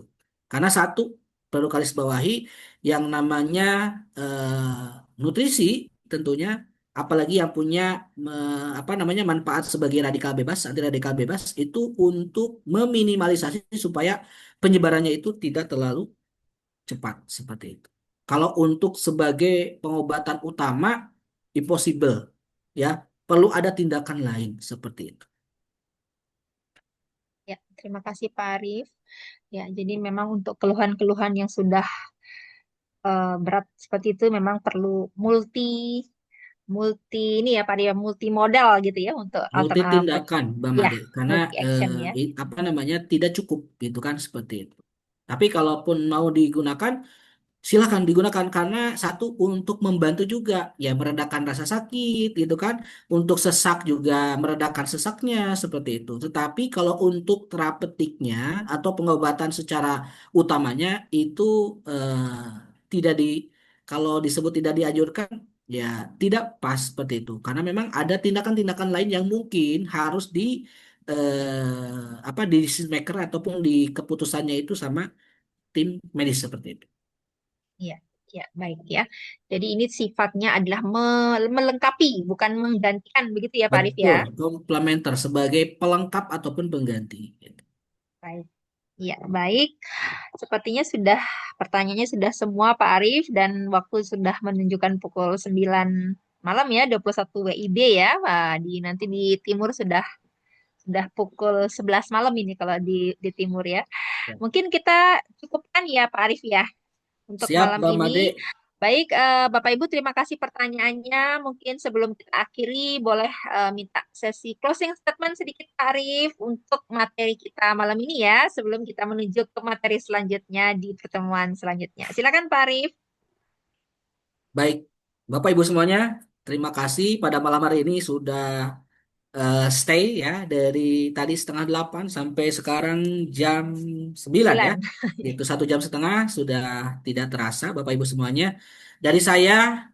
karena satu perlu garis bawahi yang namanya nutrisi tentunya apalagi yang punya apa namanya manfaat sebagai radikal bebas, anti radikal bebas itu untuk meminimalisasi supaya penyebarannya itu tidak terlalu cepat seperti itu. Kalau untuk sebagai pengobatan utama impossible ya, perlu ada tindakan lain seperti itu. Ya, terima kasih Pak Arif. Ya, jadi memang untuk keluhan-keluhan yang sudah berat seperti itu memang perlu multi multi ini ya Pak Arif, ya, multimodal gitu ya untuk Multi alternatif. tindakan, Bang Ya, Made, karena multi action ya. apa namanya tidak cukup gitu kan seperti itu. Tapi kalaupun mau digunakan silakan digunakan karena satu untuk membantu juga ya meredakan rasa sakit gitu kan untuk sesak juga meredakan sesaknya seperti itu tetapi kalau untuk terapeutiknya atau pengobatan secara utamanya itu tidak di kalau disebut tidak dianjurkan ya tidak pas seperti itu karena memang ada tindakan-tindakan lain yang mungkin harus di apa di decision maker ataupun di keputusannya itu sama tim medis seperti itu. Ya, ya, baik ya. Jadi ini sifatnya adalah melengkapi, bukan menggantikan begitu ya Pak Arif ya. Betul, komplementer sebagai pelengkap ataupun pengganti. Gitu. Baik. Ya, baik. Sepertinya sudah pertanyaannya sudah semua Pak Arif dan waktu sudah menunjukkan pukul 9 malam ya, 21 WIB ya. Wah, nanti di timur sudah pukul 11 malam ini kalau di timur ya. Ya. Mungkin kita cukupkan ya Pak Arif ya untuk Siap, malam Bang Made. ini. Baik, Bapak Ibu, terima kasih pertanyaannya. Mungkin sebelum kita akhiri, boleh minta sesi closing statement sedikit, Pak Arif, untuk materi kita malam ini ya, sebelum kita menuju ke materi selanjutnya di pertemuan selanjutnya. Silakan, Pak Arif. Baik, Bapak Ibu semuanya, terima kasih pada malam hari ini sudah stay ya dari tadi setengah 8 sampai sekarang jam 9 ya. 9. Itu 1 jam setengah sudah tidak terasa Bapak Ibu semuanya. Dari saya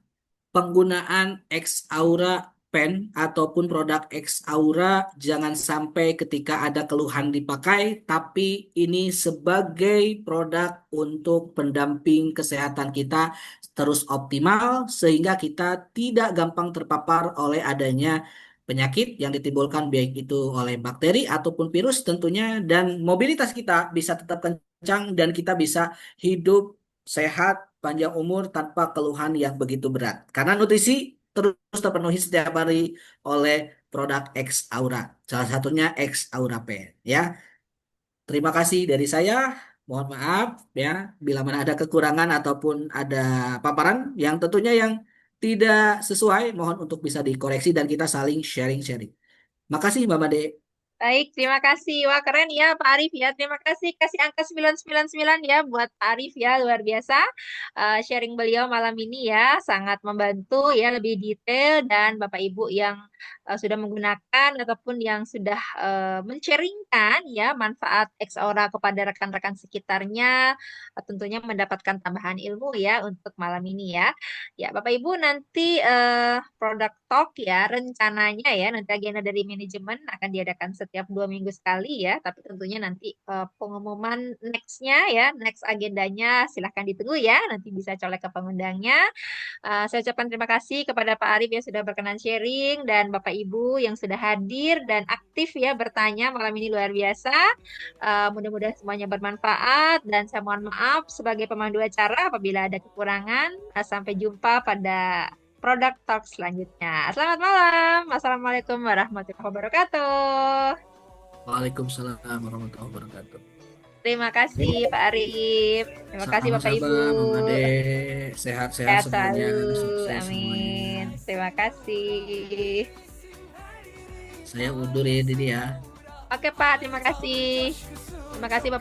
penggunaan X Aura pen ataupun produk X Aura jangan sampai ketika ada keluhan dipakai, tapi ini sebagai produk untuk pendamping kesehatan kita terus optimal sehingga kita tidak gampang terpapar oleh adanya penyakit yang ditimbulkan baik itu oleh bakteri ataupun virus tentunya, dan mobilitas kita bisa tetap kencang dan kita bisa hidup sehat panjang umur tanpa keluhan yang begitu berat. Karena nutrisi terus terpenuhi setiap hari oleh produk X Aura. Salah satunya X Aura Pen ya. Terima kasih dari saya. Mohon maaf ya bila mana ada kekurangan ataupun ada paparan yang tentunya yang tidak sesuai, mohon untuk bisa dikoreksi dan kita saling sharing-sharing. Makasih Mbak Made. Baik, terima kasih. Wah, keren ya Pak Arif ya. Terima kasih kasih angka 999 ya buat Pak Arif ya, luar biasa. Sharing beliau malam ini ya, sangat membantu ya, lebih detail, dan Bapak Ibu yang sudah menggunakan ataupun yang sudah men-sharingkan ya manfaat Xaura kepada rekan-rekan sekitarnya, tentunya mendapatkan tambahan ilmu ya untuk malam ini ya. Ya, Bapak Ibu, nanti produk talk ya rencananya ya, nanti agenda dari manajemen akan diadakan setiap 2 minggu sekali ya, tapi tentunya nanti pengumuman nextnya ya, next agendanya silahkan ditunggu ya, nanti bisa colek ke pengundangnya. Saya ucapkan terima kasih kepada Pak Arif yang sudah berkenan sharing, dan Bapak Ibu yang sudah hadir dan aktif ya bertanya malam ini, luar biasa. Mudah-mudahan semuanya bermanfaat, dan saya mohon maaf sebagai pemandu acara apabila ada kekurangan. Sampai jumpa pada produk talk selanjutnya. Selamat malam. Assalamualaikum warahmatullahi wabarakatuh. Waalaikumsalam warahmatullahi wabarakatuh. Terima kasih Pak Arif. Terima kasih Bapak Sama-sama Ibu. Mbak Made. Sehat-sehat Sehat semuanya, selalu. sukses semuanya. Amin. Terima kasih. Saya undur ya Didi ya. Oke Pak, terima kasih. Terima kasih Bapak.